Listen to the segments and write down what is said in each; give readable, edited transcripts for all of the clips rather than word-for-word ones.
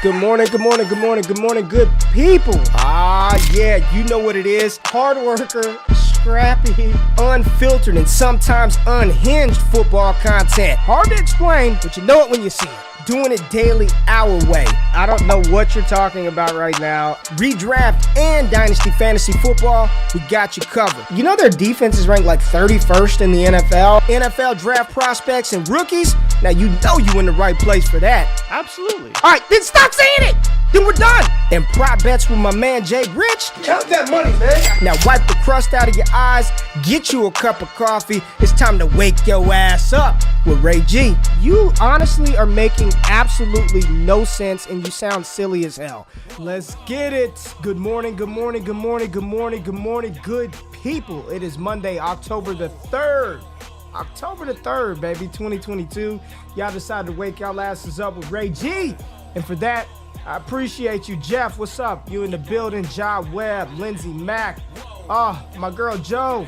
Good morning, good morning, good morning, good morning, good people. Yeah, you know what it is. Hard worker, scrappy, unfiltered, and sometimes unhinged football content. Hard to explain, but you know it when you see it. Doing it daily our way. I don't know what you're talking about right now. Redraft and Dynasty Fantasy Football, we got you covered. You know their defense is ranked like 31st in the NFL? NFL draft prospects and rookies? Now you know you in the right place for that. Absolutely. All right, then stop saying it. Then we're done. And prop bets with my man Jay Rich. Count that money, man. Now wipe the crust out of your eyes, get you a cup of coffee. It's time to wake your ass up with Ray G. You honestly are making absolutely no sense and you sound silly as hell. Let's get it. Good morning, good morning, good morning, good morning, good morning, good people. It is Monday, October the 3rd. October the 3rd, baby, 2022. Y'all decided to wake y'all asses up with Ray G. And for that, I appreciate you, Jeff. What's up? You in the building, Job Webb, Lindsey Mack. Oh, my girl, Joe.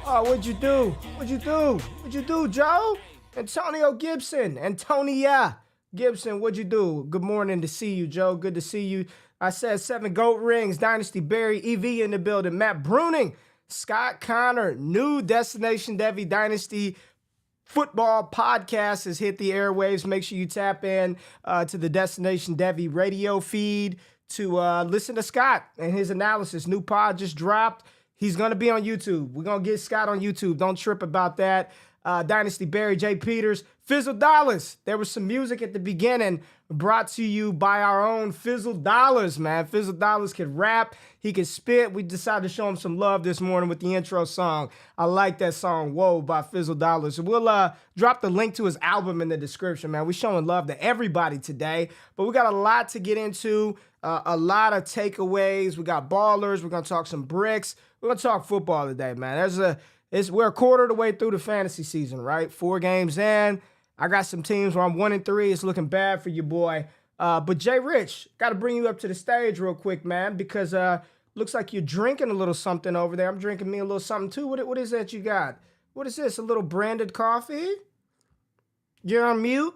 Oh, what'd you do? What'd you do? What'd you do, Joe? Antonio Gibson. Antonia Gibson, what'd you do? Good morning to see you, Joe. Good to see you. I said 7 gold rings. Dynasty Barry, EV in the building. Matt Bruning, Scott Connor, new Destination Devy Dynasty Football podcast has hit the airwaves. Make sure you tap in to the Destination Devy radio feed to listen to Scott and his analysis. New pod just dropped. He's going to be on YouTube. We're going to get Scott on YouTube. Don't trip about that. Dynasty Barry, J. Peters, Fizzle Dollars. There was some music at the beginning brought to you by our own Fizzle Dollars, man. Fizzle Dollars can rap. He can spit. We decided to show him some love this morning with the intro song. I like that song, Whoa, by Fizzle Dollars. We'll drop the link to his album in the description, man. We're showing love to everybody today, but we got a lot to get into, a lot of takeaways. We got ballers. We're going to talk some bricks. We're going to talk football today, man. We're a quarter of the way through the fantasy season, right? 4 games in. I got some teams where I'm 1-3. It's looking bad for you, boy. But Jay Rich, got to bring you up to the stage real quick, man, because looks like you're drinking a little something over there. I'm drinking me a little something too. What is that you got? What is this? A little branded coffee? You're on mute.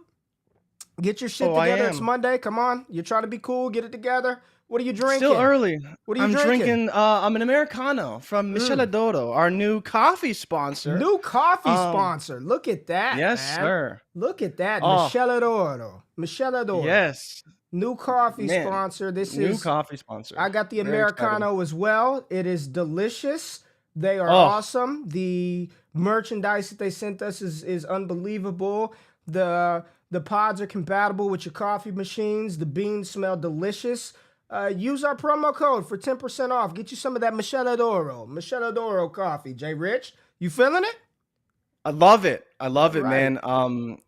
Get your shit together. It's Monday. Come on. You're trying to be cool. Get it together. What are you drinking? Still early. What are you drinking? I'm an Americano from Michele Doro, our new coffee sponsor. New coffee sponsor. Look at that. Yes, man. sir. Look at that. Michele Doro. Michele Doro. Yes. New coffee sponsor. New coffee sponsor. I got the Americano as well. It is delicious. They are awesome. The merchandise that they sent us is unbelievable. The pods are compatible with your coffee machines. The beans smell delicious. Use our promo code for 10% off. Get you some of that Michele Doro coffee. Jay Rich, you feeling it? I love it. Man.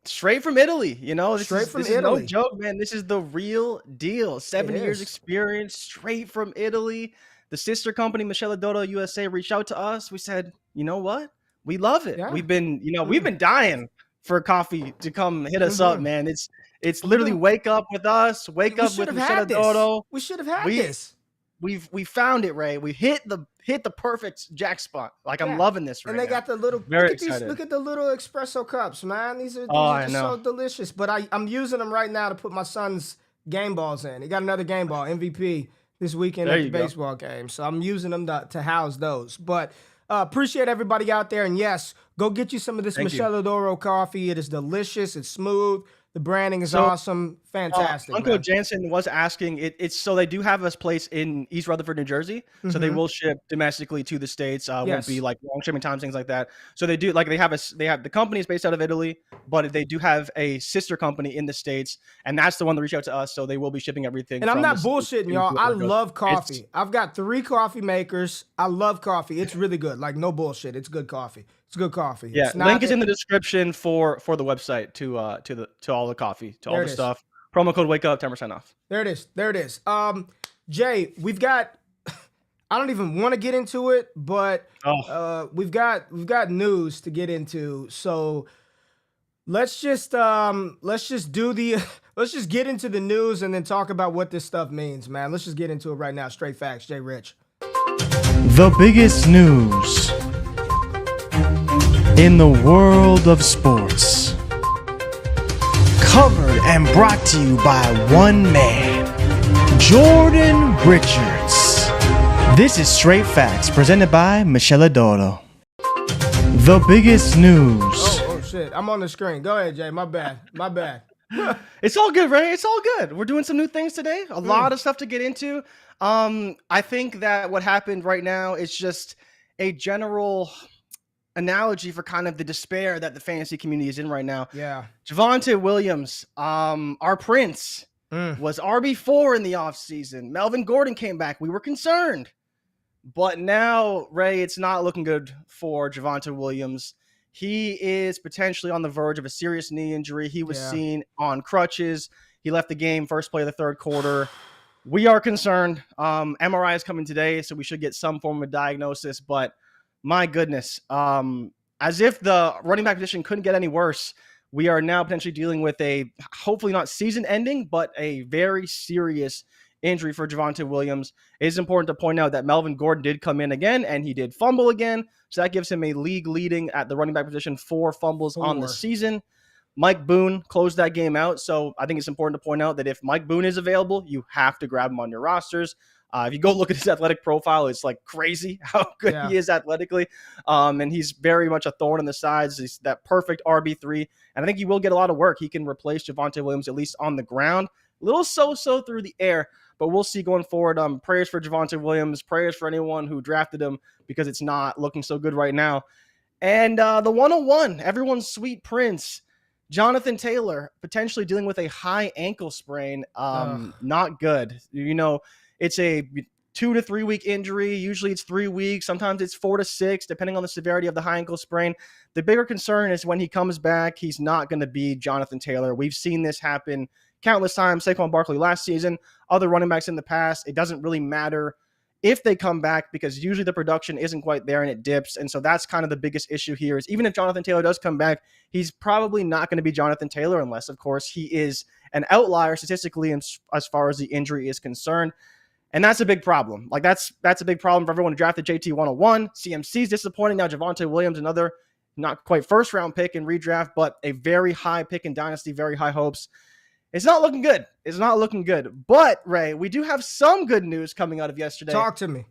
Straight from Italy, you know. This is no joke, man. This is the real deal. 70 years experience, straight from Italy. The sister company, Michele Doro USA, reached out to us. We said, you know what? We love it. Yeah. We've been dying for coffee to come hit us up, man. It's literally wake up with us, wake up with Michele Doro. We should have had this. We found it, Ray. We hit the perfect jack spot. Like I'm loving this right now. And they got the little look at the little espresso cups, man. These are just so delicious. But I'm using them right now to put my son's game balls in. He got another game ball, MVP this weekend at the baseball game. So I'm using them to house those. But appreciate everybody out there. And yes, go get you some of this Michele Doro coffee. It is delicious. It's smooth. The branding is awesome. Fantastic. Uncle Jansen was asking, it's so they do have a place in East Rutherford, New Jersey. So they will ship domestically to the States. Won't be like long shipping times, things like that. So they do, like they have the company is based out of Italy, but they do have a sister company in the States. And that's the one that reached out to us. So they will be shipping everything. And I'm not bullshitting, y'all. I love coffee. I've got 3 coffee makers. I love coffee. It's really good. Like no bullshit. It's good coffee. It's good coffee. Yeah, link is in the description for the website to all the coffee, to all the stuff. Promo code wake up, 10% off. There it is. Jay, we've got I don't even want to get into it, but we've got news to get into. So let's just get into the news and then talk about what this stuff means, man. Let's just get into it right now. Straight facts, Jay Rich. The biggest news in the world of sports. covered and brought to you by one man, Jordan Richards. This is Straight Facts, presented by Michelle Adoro. The biggest news. Oh shit! I'm on the screen. Go ahead, Jay. My bad. It's all good, Ray. It's all good. We're doing some new things today. A lot of stuff to get into. I think that what happened right now is just a general analogy for kind of the despair that the fantasy community is in right now. Yeah. Javonte Williams, our prince, was RB4 in the offseason. Melvin Gordon came back. We were concerned. But now, Ray, it's not looking good for Javonte Williams. He is potentially on the verge of a serious knee injury. He was seen on crutches. He left the game first play of the third quarter. We are concerned. MRI is coming today, so we should get some form of diagnosis. But my goodness, as if the running back position couldn't get any worse, we are now potentially dealing with a, hopefully not season ending, but a very serious injury for Javonte Williams. It is important to point out that Melvin Gordon did come in again, and he did fumble again. So that gives him a league leading at the running back position 4 fumbles on the season. Mike Boone closed that game out. So I think it's important to point out that if Mike Boone is available, you have to grab him on your rosters. If you go look at his athletic profile, it's like crazy how good he is athletically. And he's very much a thorn in the sides. He's that perfect RB3. And I think he will get a lot of work. He can replace Javonte Williams, at least on the ground. A little so-so through the air, but we'll see going forward. Prayers for Javonte Williams. Prayers for anyone who drafted him, because it's not looking so good right now. And the 101, everyone's sweet prince, Jonathan Taylor, potentially dealing with a high ankle sprain. Not good. You know, it's a 2 to 3 week injury. Usually it's 3 weeks. Sometimes it's 4 to 6, depending on the severity of the high ankle sprain. The bigger concern is when he comes back, he's not going to be Jonathan Taylor. We've seen this happen countless times. Saquon Barkley last season, other running backs in the past. It doesn't really matter if they come back, because usually the production isn't quite there and it dips. And so that's kind of the biggest issue here, is even if Jonathan Taylor does come back, he's probably not going to be Jonathan Taylor, unless, of course, he is an outlier statistically as far as the injury is concerned. And that's a big problem. Like that's a big problem for everyone who drafted JT 101. CMC's disappointing. Now Javonte Williams, another not quite first round pick in redraft, but a very high pick in Dynasty, very high hopes. It's not looking good. It's not looking good. But, Ray, we do have some good news coming out of yesterday. Talk to me.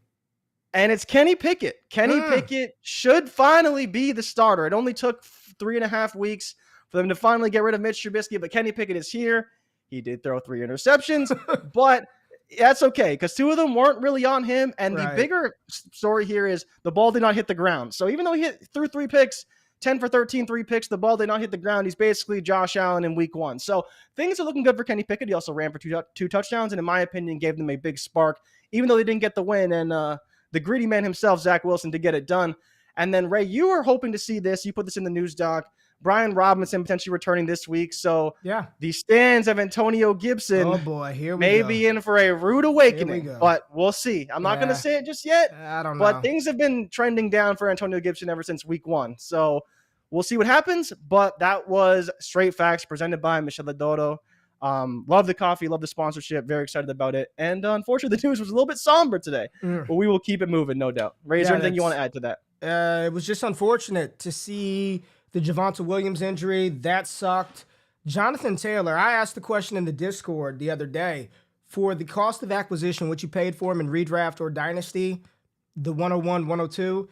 And it's Kenny Pickett. Kenny Pickett should finally be the starter. It only took 3.5 weeks for them to finally get rid of Mitch Trubisky, but Kenny Pickett is here. He did throw 3 interceptions, but that's okay, because 2 of them weren't really on him. And the bigger story here is the ball did not hit the ground. So even though he threw 3 picks, 10 for 13, 3 picks, the ball did not hit the ground. He's basically Josh Allen in week 1. So things are looking good for Kenny Pickett. He also ran for two touchdowns, and in my opinion, gave them a big spark, even though they didn't get the win. And the gritty man himself, Zach Wilson, to get it done. And then, Ray, you were hoping to see this. You put this in the news doc. Brian Robinson potentially returning this week. So the stands of Antonio Gibson may be in for a rude awakening, but we'll see. I'm not going to say it just yet. I don't know. But things have been trending down for Antonio Gibson ever since week 1. So we'll see what happens. But that was Straight Facts presented by Michelle Adoro. Love the coffee, love the sponsorship, very excited about it. And unfortunately, the news was a little bit somber today, but we will keep it moving, no doubt. Ray, is there anything you want to add to that? It was just unfortunate to see the Javonte Williams injury. That sucked. Jonathan Taylor, I asked the question in the Discord the other day, for the cost of acquisition, what you paid for him in redraft or dynasty, the 101, 102,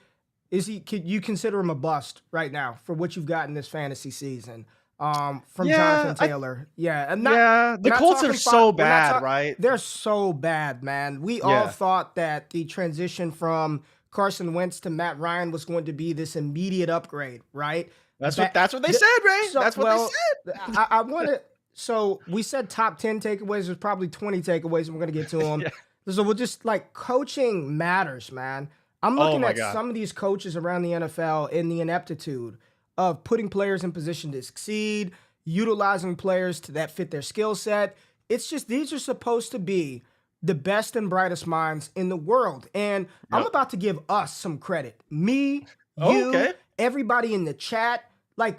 could you consider him a bust right now for what you've got in this fantasy season? From Jonathan Taylor. The Colts are so bad, right? They're so bad, man. We all thought that the transition from Carson Wentz to Matt Ryan was going to be this immediate upgrade, right? That's what they said, Ray. So, that's what they said. I want to. So we said top 10 takeaways. There's probably 20 takeaways, and we're going to get to them. So we'll just coaching matters, man. I'm looking at some of these coaches around the NFL in the ineptitude of putting players in position to succeed, utilizing players that fit their skill set. It's just, these are supposed to be the best and brightest minds in the world. And I'm about to give us some credit. Me, you, everybody in the chat.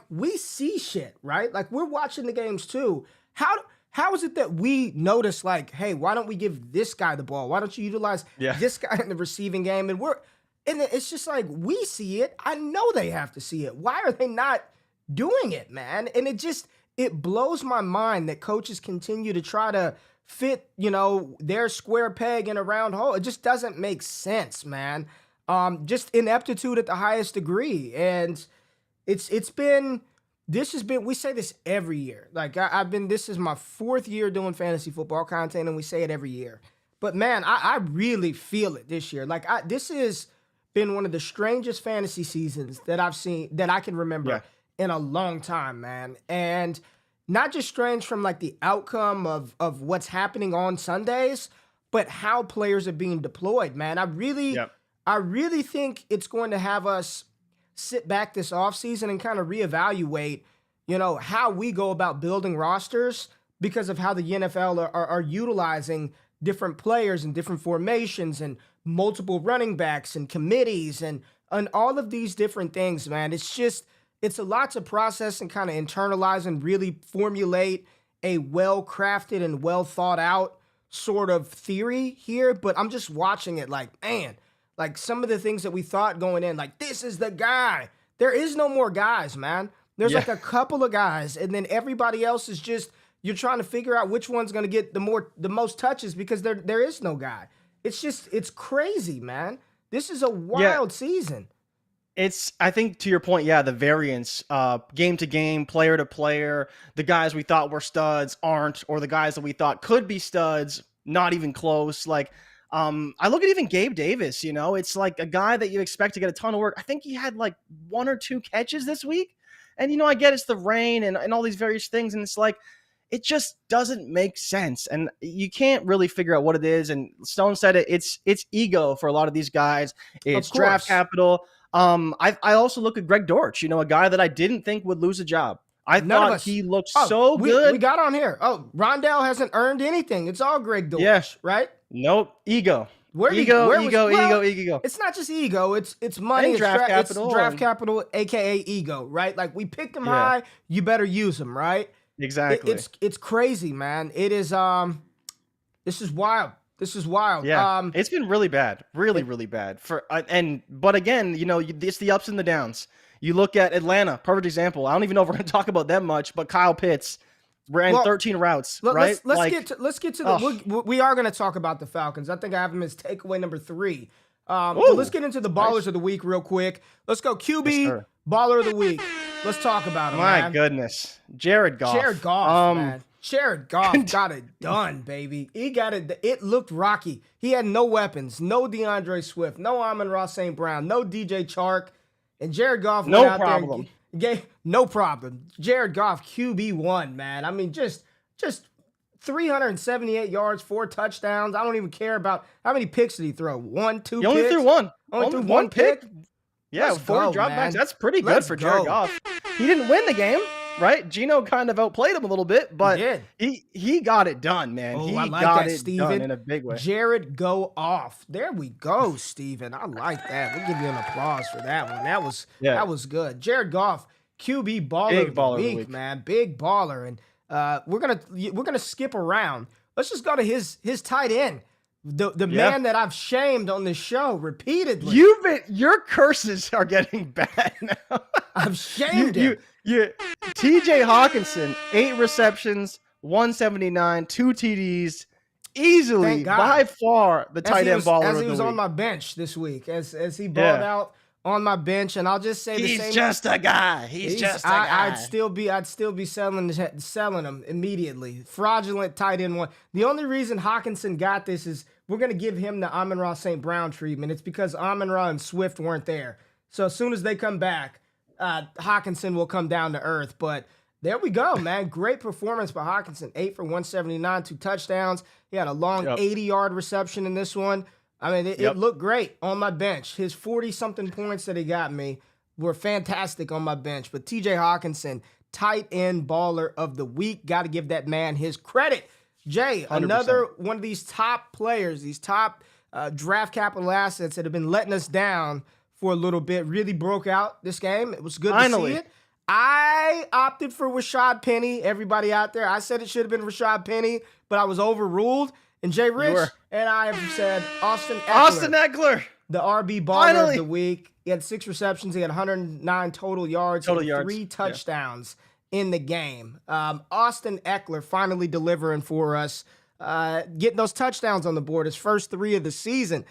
We see shit, right? We're watching the games too. How is it that we notice, hey, why don't we give this guy the ball? Why don't you utilize this guy in the receiving game? And it's just we see it. I know they have to see it. Why are they not doing it, man? And it it blows my mind that coaches continue to try to fit, their square peg in a round hole. It just doesn't make sense, man. Just ineptitude at the highest degree. And this has been, we say this every year. Like this is my 4th year doing fantasy football content, and we say it every year. But man, I really feel it this year. Like this has been one of the strangest fantasy seasons that I've seen, that I can remember in a long time, man. And not just strange from like the outcome of what's happening on Sundays, but how players are being deployed, man. I really think it's going to have us sit back this offseason and kind of reevaluate, how we go about building rosters because of how the NFL are utilizing different players and different formations and multiple running backs and committees and all of these different things, man. It's a lot to process and kind of internalize and really formulate a well-crafted and well-thought-out sort of theory here. But I'm just watching it like, man, like some of the things that we thought going in, like this is the guy. There is no more guys, man. There's like a couple of guys, and then everybody else is just, you're trying to figure out which one's going to get the most touches because there is no guy. It's crazy, man. This is a wild season. I think to your point, the variance, game to game, player to player, the guys we thought were studs aren't, or the guys that we thought could be studs, not even close. Like, I look at even Gabe Davis, it's like a guy that you expect to get a ton of work. I think he had like 1 or 2 catches this week. And, I get it's the rain and all these various things. And it's like, it just doesn't make sense. And you can't really figure out what it is. And Stone said it's ego for a lot of these guys. It's draft capital. I also look at Greg Dortch, a guy that I didn't think would lose a job. I thought he looked so good. We got on here. Oh, Rondell hasn't earned anything. It's all Greg Dortch, right? Nope. Ego. Ego. It's not just ego. It's money. It's draft capital. It's draft capital, aka ego, right? Like we picked him high. You better use him, right? Exactly. It's crazy, man. It is. This is wild. Yeah. It's been really bad. Really bad. But again, it's the ups and the downs. You look at Atlanta, perfect example. I don't even know if we're going to talk about them much, but Kyle Pitts ran 13 routes, right? Let's get to the. We are going to talk about the Falcons. I think I have them as takeaway number 3. But let's get into the ballers of the week real quick. Let's go QB baller of the week. Let's talk about him. My goodness, Jared Goff. Man. Jared Goff got it done, baby. He got it. It looked rocky. He had no weapons, no DeAndre Swift, no Amon-Ra St. Brown, no DJ Chark, and Jared Goff went out there and gave no problem. Jared Goff QB1, man. I mean, just 378 yards, 4 touchdowns. I don't even care about how many picks did he throw. 1, 2 picks. He only threw one. Only threw one pick. Yeah, 40 dropbacks. That's pretty good for Jared Goff. He didn't win the game, right? Gino kind of outplayed him a little bit, but he got it done, man. He got it done in a big way. Jared, go off. There we go, Steven. I like that. We'll give you an applause for that one. That was good. Jared Goff, QB baller of the week, man. Big baller. And we're gonna skip around. Let's just go to his tight end. The man that I've shamed on this show repeatedly. Your curses are getting bad now. I've shamed him. TJ Hawkinson, 8 receptions, 179, 2 TDs, easily by far the tight end baller of the week. As he was on my bench this week, as he balled out on my bench, and I'll just say the same. He's just a guy. He's just a guy. I'd still be selling him immediately. Fraudulent tight end one. The only reason Hawkinson got this is we're gonna give him the Amon-Ra St. Brown treatment. It's because Amon-Ra and Swift weren't there. So as soon as they come back, Hawkinson will come down to earth. But there we go, man. Great performance by Hawkinson. 8 for 179, 2 touchdowns. He had a long 80-yard reception in this one. I mean, it looked great on my bench. His 40-something points that he got me were fantastic on my bench. But TJ Hawkinson, tight end baller of the week. Got to give that man his credit. Jay, 100%. Another one of these top players, these top draft capital assets that have been letting us down for a little bit, really broke out this game. It was good to see it. I opted for Rashad Penny. Everybody out there, I said it should have been Rashad Penny, but I was overruled. And Jay Rich and I have said Austin Eckler. The RB baller of the week. He had 6 receptions. He had 109 total yards. 3 touchdowns. in the game. Austin Eckler finally delivering for us, getting those touchdowns on the board, his first 3 of the season.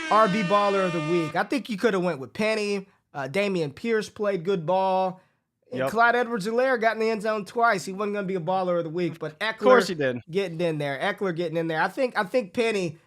RB baller of the week. I think you could have went with Penny. Damian Pierce played good ball. And Clyde Edwards-Helaire got in the end zone twice. He wasn't going to be a baller of the week, but Eckler, of course he did, getting in there. Eckler getting in there. I think Penny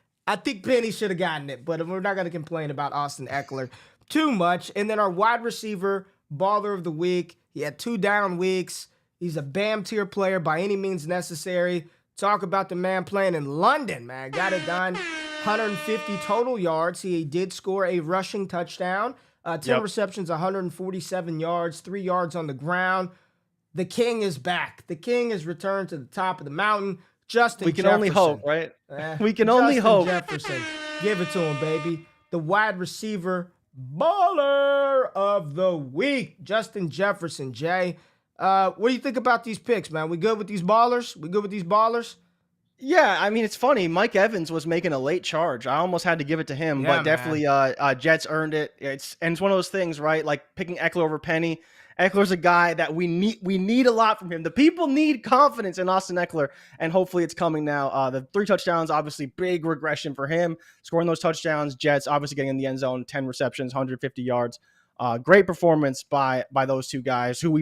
should have gotten it, but we're not going to complain about Austin Eckler too much. And then our wide receiver baller of the week. He had 2 down weeks. He's a BAM tier player by any means necessary. Talk about the man playing in London, man. Got it done. 150 total yards. He did score a rushing touchdown. 10 receptions, 147 yards, 3 yards on the ground. The king is back. The king has returned to the top of the mountain. Justin Jefferson. We can only hope, right? We can only hope. Jefferson. Give it to him, baby. The wide receiver baller of the week, Justin Jefferson, Jay. What do you think about these picks, man? We good with these ballers? We good with these ballers? Yeah, I mean, it's funny. Mike Evans was making a late charge. I almost had to give it to him, but definitely Jets earned it. It's one of those things, right? Like picking Eckler over Penny. Eckler's a guy that we need a lot from him. The people need confidence in Austin Eckler, and hopefully it's coming now. The 3 touchdowns, obviously big regression for him. Scoring those touchdowns, Jets obviously getting in the end zone, 10 receptions, 150 yards. Great performance by those 2 guys who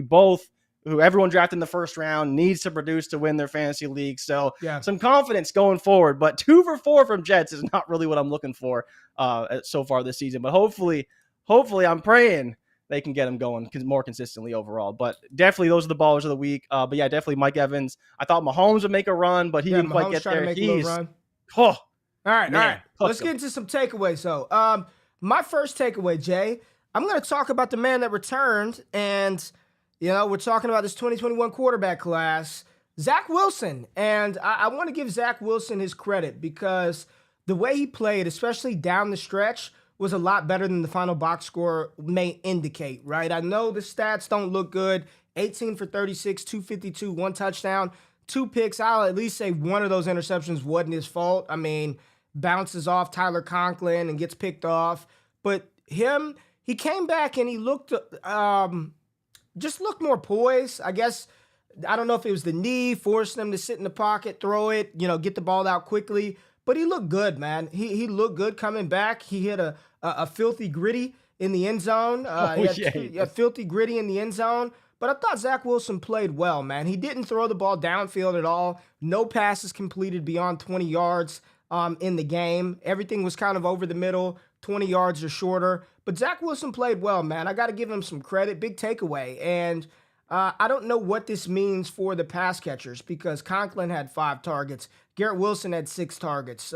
everyone drafted in the first round needs to produce to win their fantasy league. So some confidence going forward, but 2 for 4 from Jets is not really what I'm looking for so far this season. But hopefully I'm praying they can get him going more consistently overall. But definitely those are the ballers of the week. But yeah, definitely Mike Evans. I thought Mahomes would make a run, but he didn't quite get there. All right. Let's get into some takeaways. So my first takeaway, Jay, I'm going to talk about the man that returned, and we're talking about this 2021 quarterback class, Zach Wilson. And I want to give Zach Wilson his credit because the way he played, especially down the stretch, was a lot better than the final box score may indicate, right? I know the stats don't look good. 18 for 36, 252, 1 touchdown, 2 picks. I'll at least say one of those interceptions wasn't his fault. I mean, bounces off Tyler Conklin and gets picked off. But he came back and he looked just looked more poised. I guess, I don't know if it was the knee forcing him to sit in the pocket, throw it, get the ball out quickly. But he looked good, man. He looked good coming back. He hit a filthy gritty in the end zone. A filthy gritty in the end zone. But I thought Zach Wilson played well, man. He didn't throw the ball downfield at all. No passes completed beyond 20 yards in the game. Everything was kind of over the middle, 20 yards or shorter. But Zach Wilson played well, man. I got to give him some credit. Big takeaway. And I don't know what this means for the pass catchers because Conklin had 5 targets. Garrett Wilson had 6 targets.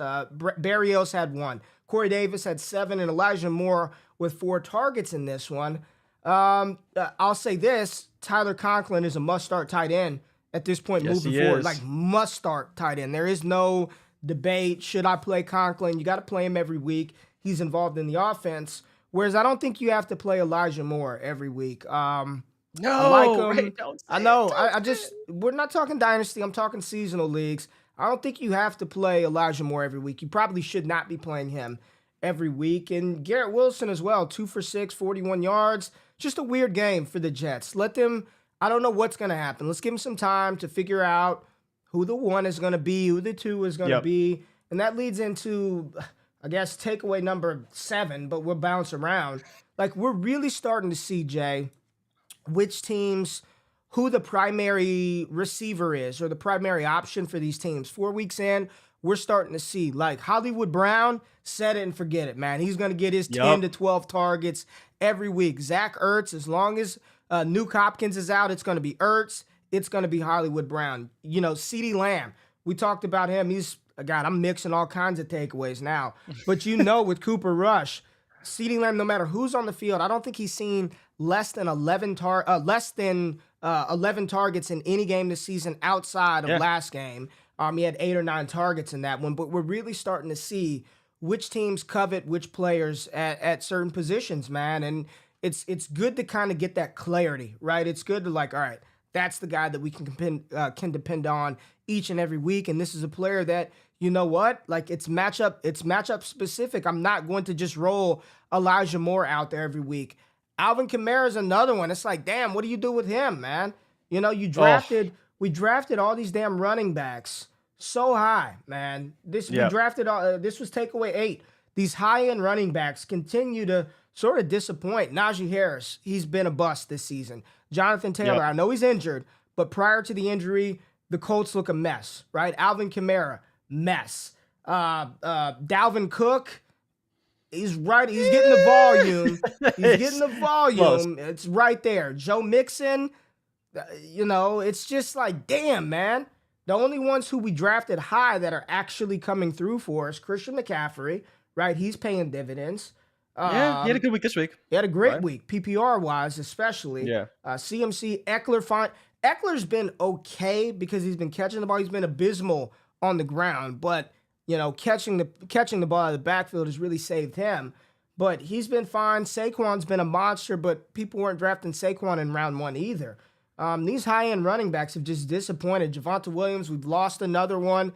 Barrios had 1. Corey Davis had 7, and Elijah Moore with 4 targets in this one. I'll say this. Tyler Conklin is a must-start tight end at this point moving forward. Like, must-start tight end. There is no debate. Should I play Conklin? You got to play him every week. He's involved in the offense. Whereas I don't think you have to play Elijah Moore every week. No, I like him. I know. We're not talking Dynasty. I'm talking seasonal leagues. I don't think you have to play Elijah Moore every week. You probably should not be playing him every week. And Garrett Wilson as well, 2 for 6, 41 yards. Just a weird game for the Jets. Let them, I don't know what's going to happen. Let's give them some time to figure out who the 1 is going to be, who the 2 is going to be. And that leads into, I guess, takeaway number 7, but we'll bounce around. Like, we're really starting to see, Jay, which teams, who the primary receiver is or the primary option for these teams. 4 weeks in, we're starting to see, like, Hollywood Brown, set it and forget it, man. He's going to get his 10 to 12 targets every week. Zach Ertz, as long as Nuke Hopkins is out, it's going to be Ertz. It's going to be Hollywood Brown. CeeDee Lamb, we talked about him. God, I'm mixing all kinds of takeaways now. But with Cooper Rush, CeeDee Lamb, no matter who's on the field, I don't think he's seen less than 11 targets in any game this season outside of last game. He had 8 or 9 targets in that one. But we're really starting to see which teams covet which players at certain positions, man. And it's good to kind of get that clarity, right? It's good to all right, that's the guy that we can depend on each and every week. And this is a player that, it's matchup specific. I'm not going to just roll Elijah Moore out there every week. Alvin Kamara is another one. It's like, damn, what do you do with him, man? We drafted all these damn running backs so high, man. We drafted this was takeaway 8. These high-end running backs continue to sort of disappoint. Najee Harris, he's been a bust this season. Jonathan Taylor, I know he's injured, but prior to the injury, the Colts look a mess, right? Alvin Kamara, mess. Dalvin Cook, he's right. He's getting the volume. It's right there. Joe Mixon, it's just like, damn, man. The only ones who we drafted high that are actually coming through for us, Christian McCaffrey, right? He's paying dividends. He had a good week this week. He had a great week, PPR-wise especially. Yeah. CMC, Eckler, fine. Eckler's been okay because he's been catching the ball. He's been abysmal on the ground, but, catching the ball out of the backfield has really saved him. But he's been fine. Saquon's been a monster, but people weren't drafting Saquon in round 1 either. These high-end running backs have just disappointed. Javonte Williams, we've lost another one.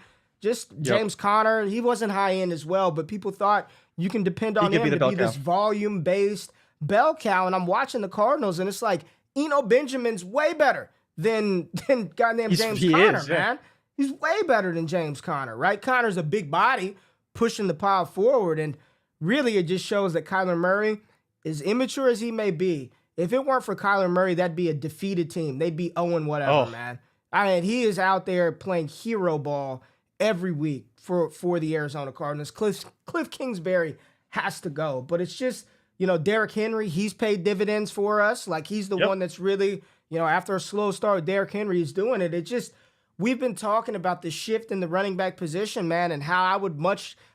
James Conner, he wasn't high-end as well, but people thought you can depend on him to be this volume-based bell cow. And I'm watching the Cardinals, and it's like Eno Benjamin's way better than goddamn James Conner, man. He's way better than James Conner, right? Conner's a big body pushing the pile forward, and really it just shows that Kyler Murray, as immature as he may be, if it weren't for Kyler Murray, that'd be a defeated team. They'd be 0-whatever, man. I mean, he is out there playing hero ball every week for the Arizona Cardinals. Cliff Kingsbury has to go. But it's just, Derrick Henry, he's paid dividends for us. Like, he's the one that's really, after a slow start, Derrick Henry is doing it. It just, we've been talking about the shift in the running back position, man, and how I would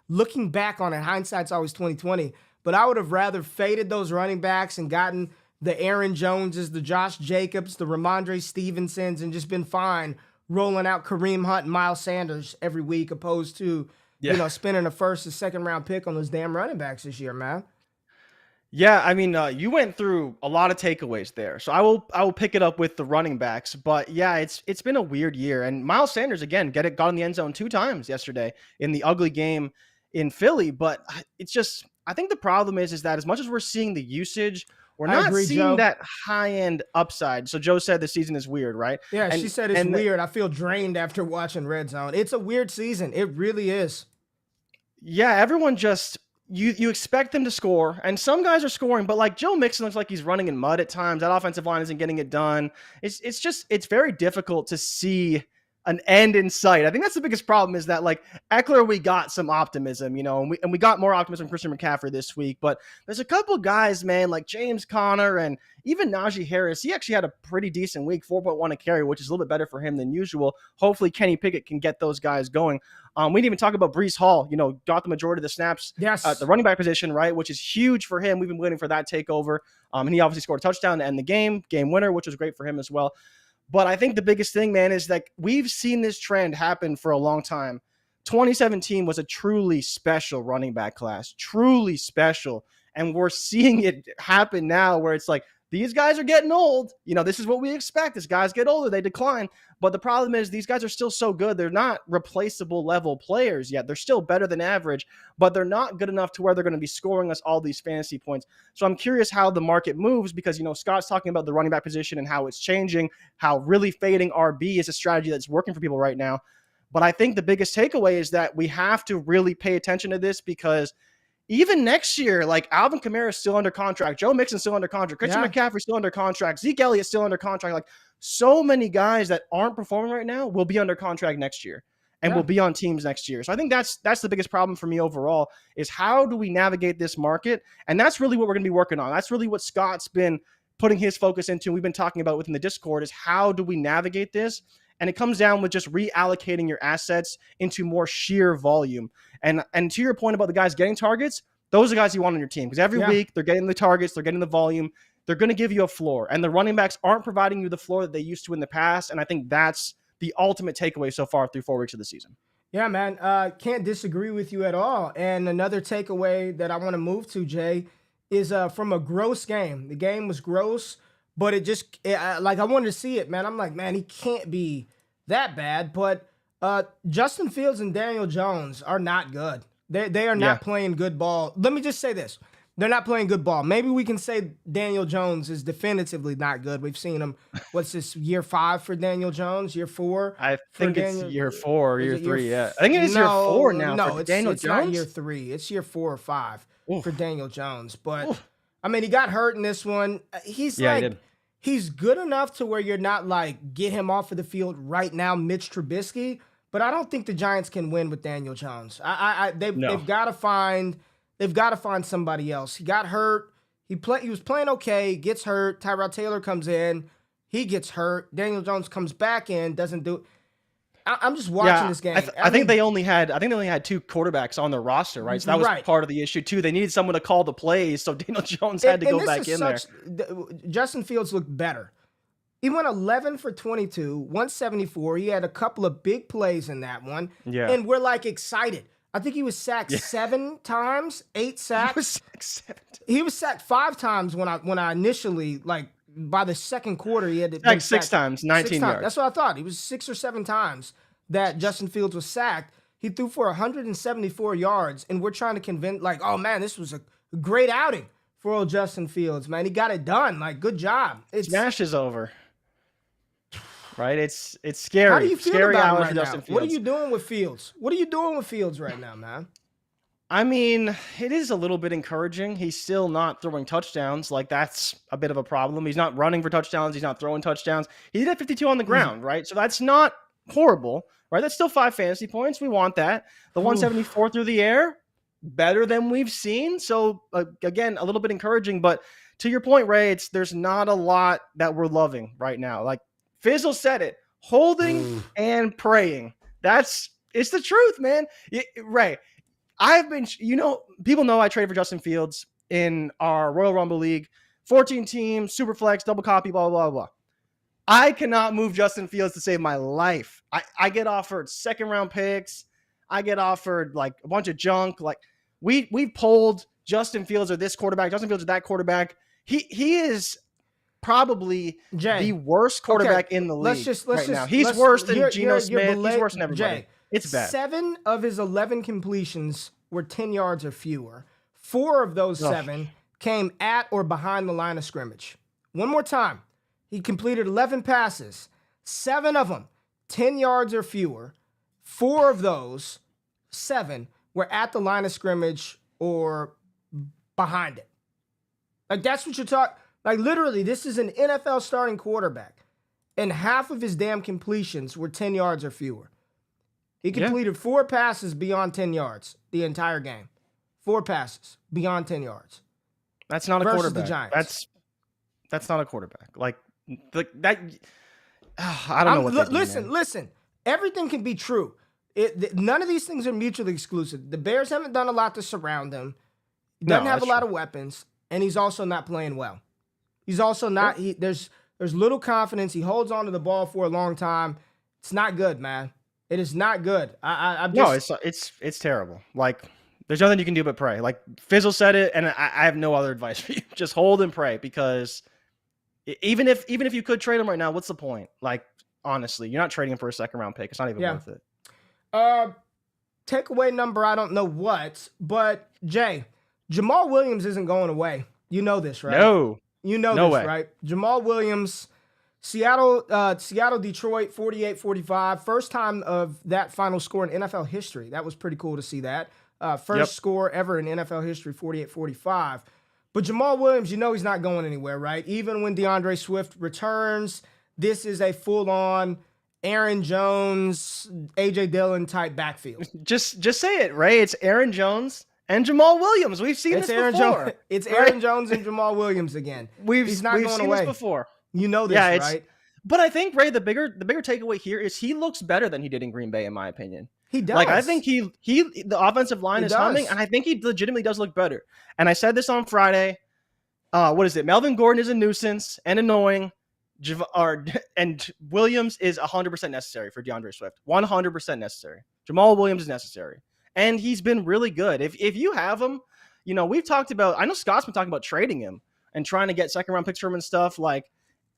looking back on it, hindsight's always 20/20, but I would have rather faded those running backs and gotten the Aaron Joneses, the Josh Jacobs, the Ramondre Stevensons, and just been fine rolling out Kareem Hunt and Miles Sanders every week, opposed to, spending a first and second round pick on those damn running backs this year, man. Yeah, I mean, you went through a lot of takeaways there, so I will pick it up with the running backs. But yeah, it's been a weird year, and Miles Sanders again got in the end zone 2 times yesterday in the ugly game in Philly. But it's just, I think the problem is that as much as we're seeing the usage, we're not seeing that high-end upside. So Joe said the season is weird, right? Yeah, she said it's weird. I feel drained after watching Red Zone. It's a weird season. It really is. Yeah, everyone just, you expect them to score, and some guys are scoring, but like Joe Mixon looks like he's running in mud at times. That offensive line isn't getting it done. It's very difficult to see an end in sight. I think that's the biggest problem, is that like Eckler, we got some optimism, and we got more optimism from Christian McCaffrey this week, but there's a couple guys, man, like James Conner and even Najee Harris. He actually had a pretty decent week, 4.1 a carry, which is a little bit better for him than usual. Hopefully Kenny Pickett can get those guys going. We didn't even talk about Breece Hall, got the majority of the snaps at the running back position, right, which is huge for him. We've been waiting for that takeover. And he obviously scored a touchdown to end the game winner, which was great for him as well. But I think the biggest thing, man, is like we've seen this trend happen for a long time. 2017 was a truly special running back class, truly special. And we're seeing it happen now where it's like, these guys are getting old. This is what we expect. As guys get older, they decline. But the problem is these guys are still so good. They're not replaceable level players yet. They're still better than average, but they're not good enough to where they're going to be scoring us all these fantasy points. So I'm curious how the market moves because, Scott's talking about the running back position and how it's changing, how really fading RB is a strategy that's working for people right now. But I think the biggest takeaway is that we have to really pay attention to this because even next year, like Alvin Kamara is still under contract. Joe Mixon's still under contract. Christian McCaffrey's still under contract. Zeke Elliott's still under contract. Like so many guys that aren't performing right now will be under contract next year and will be on teams next year. So I think that's the biggest problem for me overall is how do we navigate this market? And that's really what we're going to be working on. That's really what Scott's been putting his focus into. We've been talking about within the Discord is how do we navigate this? And it comes down with just reallocating your assets into more sheer volume. And to your point about the guys getting targets, those are guys you want on your team because every week they're getting the targets, they're getting the volume, they're going to give you a floor. And the running backs aren't providing you the floor that they used to in the past. And I think that's the ultimate takeaway so far through 4 weeks of the season. Yeah, man. Can't disagree with you at all. And another takeaway that I want to move to, Jay, is from a gross game. The game was gross, but I wanted to see it, man. I'm like, man, he can't be that bad. But Justin Fields and Daniel Jones are not good. They are not playing good ball. Let me just say this. They're not playing good ball. Maybe we can say Daniel Jones is definitively not good. We've seen him. What's this, year 5 for Daniel Jones? Year 4? I think it's year 4 or year 3. Yeah, I think it is year 4 now. No, for Daniel it's Jones. not year 3. It's year 4 or 5 for Daniel Jones. But I mean, he got hurt in this one. He's he's good enough to where you're not like get him off of the field right now, Mitch Trubisky. But I don't think the Giants can win with Daniel Jones. They've got to find. They've got to find somebody else. He got hurt. He was playing okay, gets hurt. Tyrod Taylor comes in. He gets hurt. Daniel Jones comes back in, doesn't do. I'm just watching this game. I think they only had 2 quarterbacks on their roster, right? So that was part of the issue too. They needed someone to call the plays, so Daniel Jones had to go back in there. Justin Fields looked better. He went 11 for 22, 174. He had a couple of big plays in that one. Yeah. And we're like excited. I think he was sacked 7 times, 8 sacks. He was sacked 5 times when I initially, like, by the second quarter, he had like 6 times, 19 yards. That's what I thought. He was 6 or 7 times that Justin Fields was sacked. He threw for 174 yards, and we're trying to convince, like, oh, man, this was a great outing for old Justin Fields, man. He got it done. Like, good job. Smash is over. Right? It's scary. How do you feel about him right now? Fields. What are you doing with Fields? What are you doing with Fields right now, man? I mean, it is a little bit encouraging. He's still not throwing touchdowns. Like, that's a bit of a problem. He's not running for touchdowns. He's not throwing touchdowns. He did have 52 on the ground, right? So that's not horrible, right? That's still 5 fantasy points. We want that. The 174 through the air, better than we've seen. So, again, a little bit encouraging. But to your point, Ray, there's not a lot that we're loving right now. Like, Fizzle said it, holding and praying. It's the truth, man. Ray, people know I trade for Justin Fields in our Royal Rumble League, 14 teams, super flex, double copy, blah, blah, blah. I cannot move Justin Fields to save my life. I get offered 2nd-round picks. I get offered like a bunch of junk. Like we've polled Justin Fields or this quarterback, Justin Fields or that quarterback. He is probably the worst quarterback in the league right now. He's worse than Geno Smith. He's worse than everybody. It's bad. 7 of his 11 completions were 10 yards or fewer. 4 of those 7 came at or behind the line of scrimmage. One more time. He completed 11 passes. 7 of them, 10 yards or fewer. 4 of those 7 were at the line of scrimmage or behind it. Like, that's what you're talking. Like, literally, this is an NFL starting quarterback, and half of his damn completions were 10 yards or fewer. He completed 4 passes beyond 10 yards the entire game. 4 passes beyond 10 yards. That's not a quarterback. The Giants. That's not a quarterback. Like that. I don't know what. Listen. Everything can be true. None of these things are mutually exclusive. The Bears haven't done a lot to surround him. He doesn't have a lot of weapons, and he's also not playing well. He's also not. There's little confidence. He holds on to the ball for a long time. It's not good, man. It is not good. It's terrible. Like, there's nothing you can do but pray. Like Fizzle said it, and I have no other advice for you. Just hold and pray, because even if you could trade him right now, what's the point? Like, honestly, you're not trading him for a 2nd-round pick. It's not even worth it. Takeaway number, I don't know what, but Jay, Jamal Williams isn't going away. You know this, right? No. You know no this, way. Right? Jamal Williams, Seattle, Detroit, 48-45. First time of that final score in NFL history. That was pretty cool to see that. First score ever in NFL history, 48-45. But Jamal Williams, you know he's not going anywhere, right? Even when DeAndre Swift returns, this is a full-on Aaron Jones, A.J. Dillon type backfield. Just say it, Ray. It's Aaron Jones and Jamal Williams. We've seen this before. It's Aaron Jones and Jamal Williams again. He's not going away. This before. You know this, right? But I think, Ray, the bigger takeaway here is he looks better than he did in Green Bay, in my opinion. He does. Like, I think the offensive line is humming, and I think he legitimately does look better. And I said this on Friday. What is it? Melvin Gordon is a nuisance and annoying. And Williams is 100% necessary for DeAndre Swift. 100% necessary. Jamal Williams is necessary. And he's been really good. If you have him, we've talked about, I know Scott's been talking about trading him and trying to get 2nd-round picks for him and stuff. Like,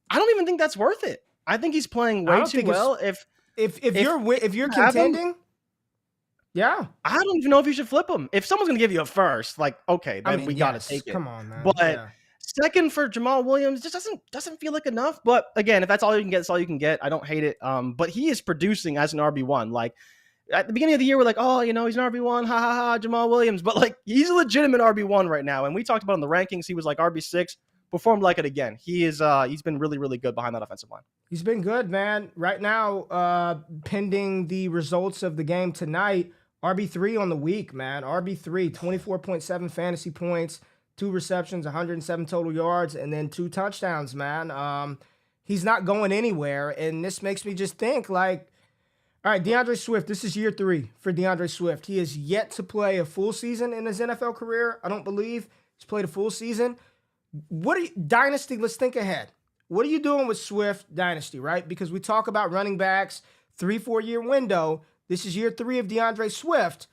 I don't even think that's worth it. I think he's playing way too well. If you're contending, Yeah. I don't even know if you should flip him. If someone's going to give you a first, like, okay, then we got to take it. Come on, man. But second for Jamal Williams just doesn't feel like enough. But again, if that's all you can get, that's all you can get. I don't hate it. But he is producing as an RB1. Like at the beginning of the year, we're like, oh, he's an RB1, ha ha ha, Jamal Williams. But like he's a legitimate RB1 right now. And we talked about in the rankings, he was like RB6. Performed like it again. He's been really, really good behind that offensive line. He's been good, man. Right now, pending the results of the game tonight, RB3 on the week, man. RB3, 24.7 fantasy points, 2 receptions, 107 total yards, and then 2 touchdowns, man. He's not going anywhere, and this makes me just think, like, all right, DeAndre Swift, this is year 3 for DeAndre Swift. He has yet to play a full season in his NFL career. I don't believe he's played a full season. Dynasty, let's think ahead. What are you doing with Swift Dynasty, right? Because we talk about running backs, 3-4 year window. This is year 3 of DeAndre Swift.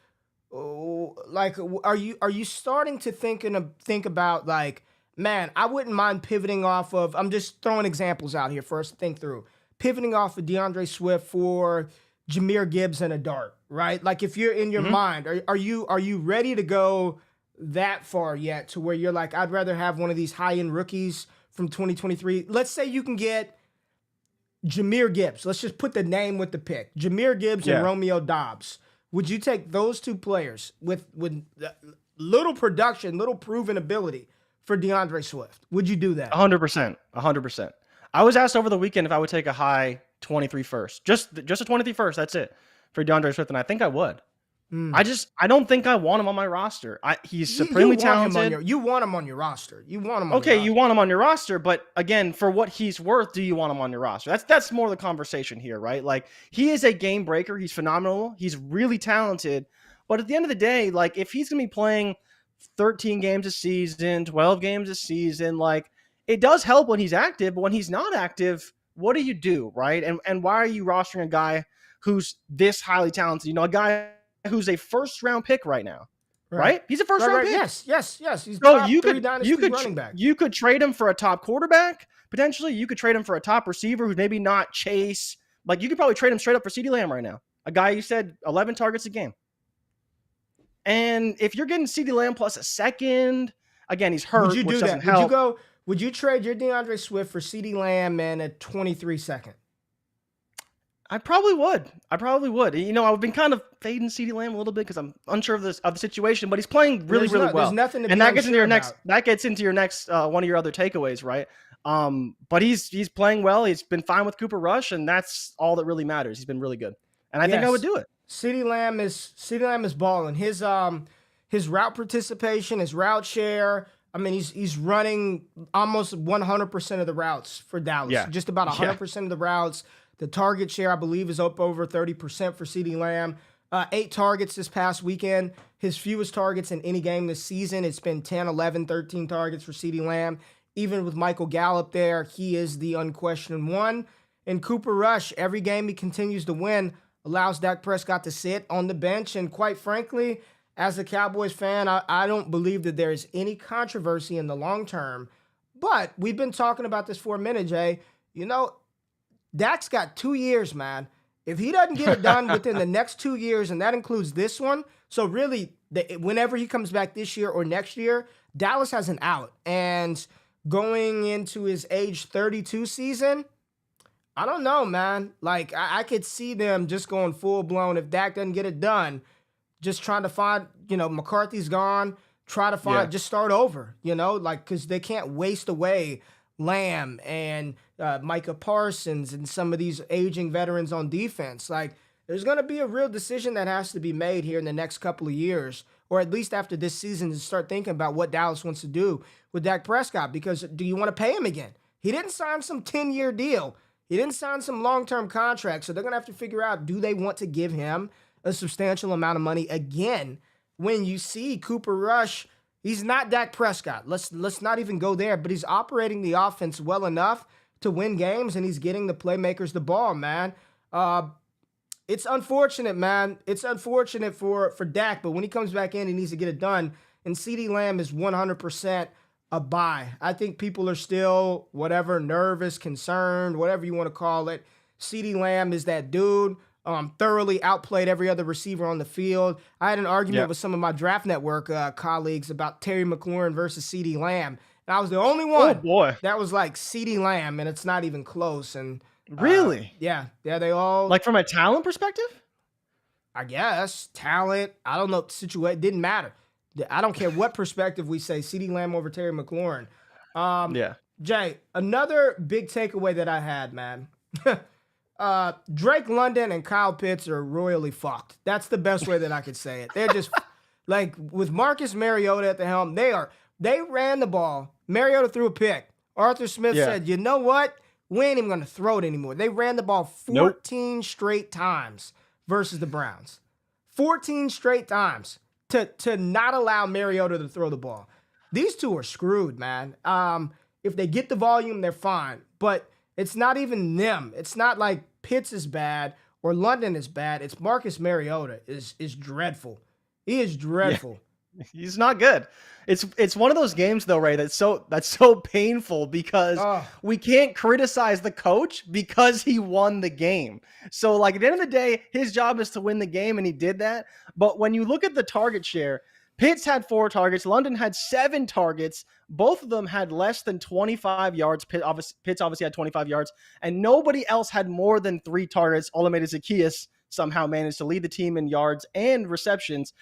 Like, are you starting to think about like, man, I wouldn't mind pivoting off of, I'm just throwing examples out here for us to think through. Pivoting off of DeAndre Swift for Jahmyr Gibbs and a dart, right? Like if you're in your mind, are you ready to go that far yet to where you're like, I'd rather have one of these high-end rookies from 2023. Let's say you can get Jahmyr Gibbs. Let's just put the name with the pick. Jahmyr Gibbs and Romeo Doubs. Would you take those 2 players with little production, little proven ability for DeAndre Swift? Would you do that? 100%. 100%. I was asked over the weekend if I would take a high 23 first. Just a 23 first, that's it, for DeAndre Swift, and I think I would. I don't think I want him on my roster. He's supremely talented. You want him on your roster. You want him on your roster, but again, for what he's worth, do you want him on your roster? That's more the conversation here, right? Like he is a game breaker. He's phenomenal. He's really talented. But at the end of the day, like if he's going to be playing 13 games a season, 12 games a season, like it does help when he's active, but when he's not active, what do you do, right? And why are you rostering a guy who's this highly talented? A guy who's a first-round pick right now, right? He's a first-round pick. Yes. He's so top 3 dynasty running back. You could trade him for a top quarterback, potentially. You could trade him for a top receiver who's maybe not Chase. Like, you could probably trade him straight up for CeeDee Lamb right now, a guy you said 11 targets a game. And if you're getting CeeDee Lamb plus a second, again, he's hurt, which doesn't help. Would you trade your DeAndre Swift for CeeDee Lamb and a 23 second? I probably would. I've been kind of fading CeeDee Lamb a little bit because I'm unsure of the situation, but he's playing really well. There's nothing to be that gets into your next one of your other takeaways, right? But he's playing well. He's been fine with Cooper Rush, and that's all that really matters. He's been really good, and I think I would do it. CeeDee Lamb is balling. His route participation, his route share. I mean, he's running almost 100% of the routes for Dallas. Yeah. Just about 100% of the routes. The target share, I believe, is up over 30% for CeeDee Lamb. 8 targets this past weekend. His fewest targets in any game this season. It's been 10, 11, 13 targets for CeeDee Lamb. Even with Michael Gallup there, he is the unquestioned one. And Cooper Rush, every game he continues to win, allows Dak Prescott to sit on the bench. And quite frankly, as a Cowboys fan, I don't believe that there is any controversy in the long term. But we've been talking about this for a minute, Jay. Dak's got 2 years, man. If he doesn't get it done within the next 2 years, and that includes this one, so really, whenever he comes back this year or next year, Dallas has an out. And going into his age 32 season, I don't know, man. Like, I could see them just going full-blown if Dak doesn't get it done, just trying to find, McCarthy's gone, try to find, just start over, because they can't waste away Lamb and Micah Parsons and some of these aging veterans on defense. Like, there's going to be a real decision that has to be made here in the next couple of years, or at least after this season, to start thinking about what Dallas wants to do with Dak Prescott, because do you want to pay him again? He didn't sign some 10-year deal. He didn't sign some long-term contract, so they're going to have to figure out, do they want to give him a substantial amount of money again when you see Cooper Rush? He's not Dak Prescott. Let's not even go there, but he's operating the offense well enough to win games, and he's getting the playmakers the ball, man. It's unfortunate, man. It's unfortunate for Dak, but when he comes back in, he needs to get it done. And CeeDee Lamb is 100% a buy. I think people are still, nervous, concerned, whatever you want to call it. CeeDee Lamb is that dude. thoroughly outplayed every other receiver on the field. I had an argument with some of my Draft Network colleagues about Terry McLaurin versus CeeDee Lamb. And I was the only one that was like CeeDee Lamb, and it's not even close. And really? Yeah, they all... Like from a talent perspective? I guess. Talent. I don't know. Situation. Didn't matter. I don't care what perspective we say. CeeDee Lamb over Terry McLaurin. Jay, another big takeaway that I had, man. Drake London and Kyle Pitts are royally fucked. That's the best way that I could say it. They're just like with Marcus Mariota at the helm. They ran the ball. Mariota threw a pick. Arthur Smith said, "You know what? We ain't even gonna throw it anymore." They ran the ball 14 straight times versus the Browns. 14 straight times to not allow Mariota to throw the ball. These two are screwed, man. If they get the volume, they're fine. But it's not even them. It's not like Pitts is bad or London is bad. It's Marcus Mariota is dreadful. He is dreadful. Yeah. He's not good. It's one of those games though, Ray, that's so painful because we can't criticize the coach because he won the game. So like at the end of the day, his job is to win the game, and he did that. But when you look at the target share, Pitts had 4 targets. London had 7 targets. Both of them had less than 25 yards. Pitts obviously had 25 yards, and nobody else had more than 3 targets. Olamide Zaccheaus somehow managed to lead the team in yards and receptions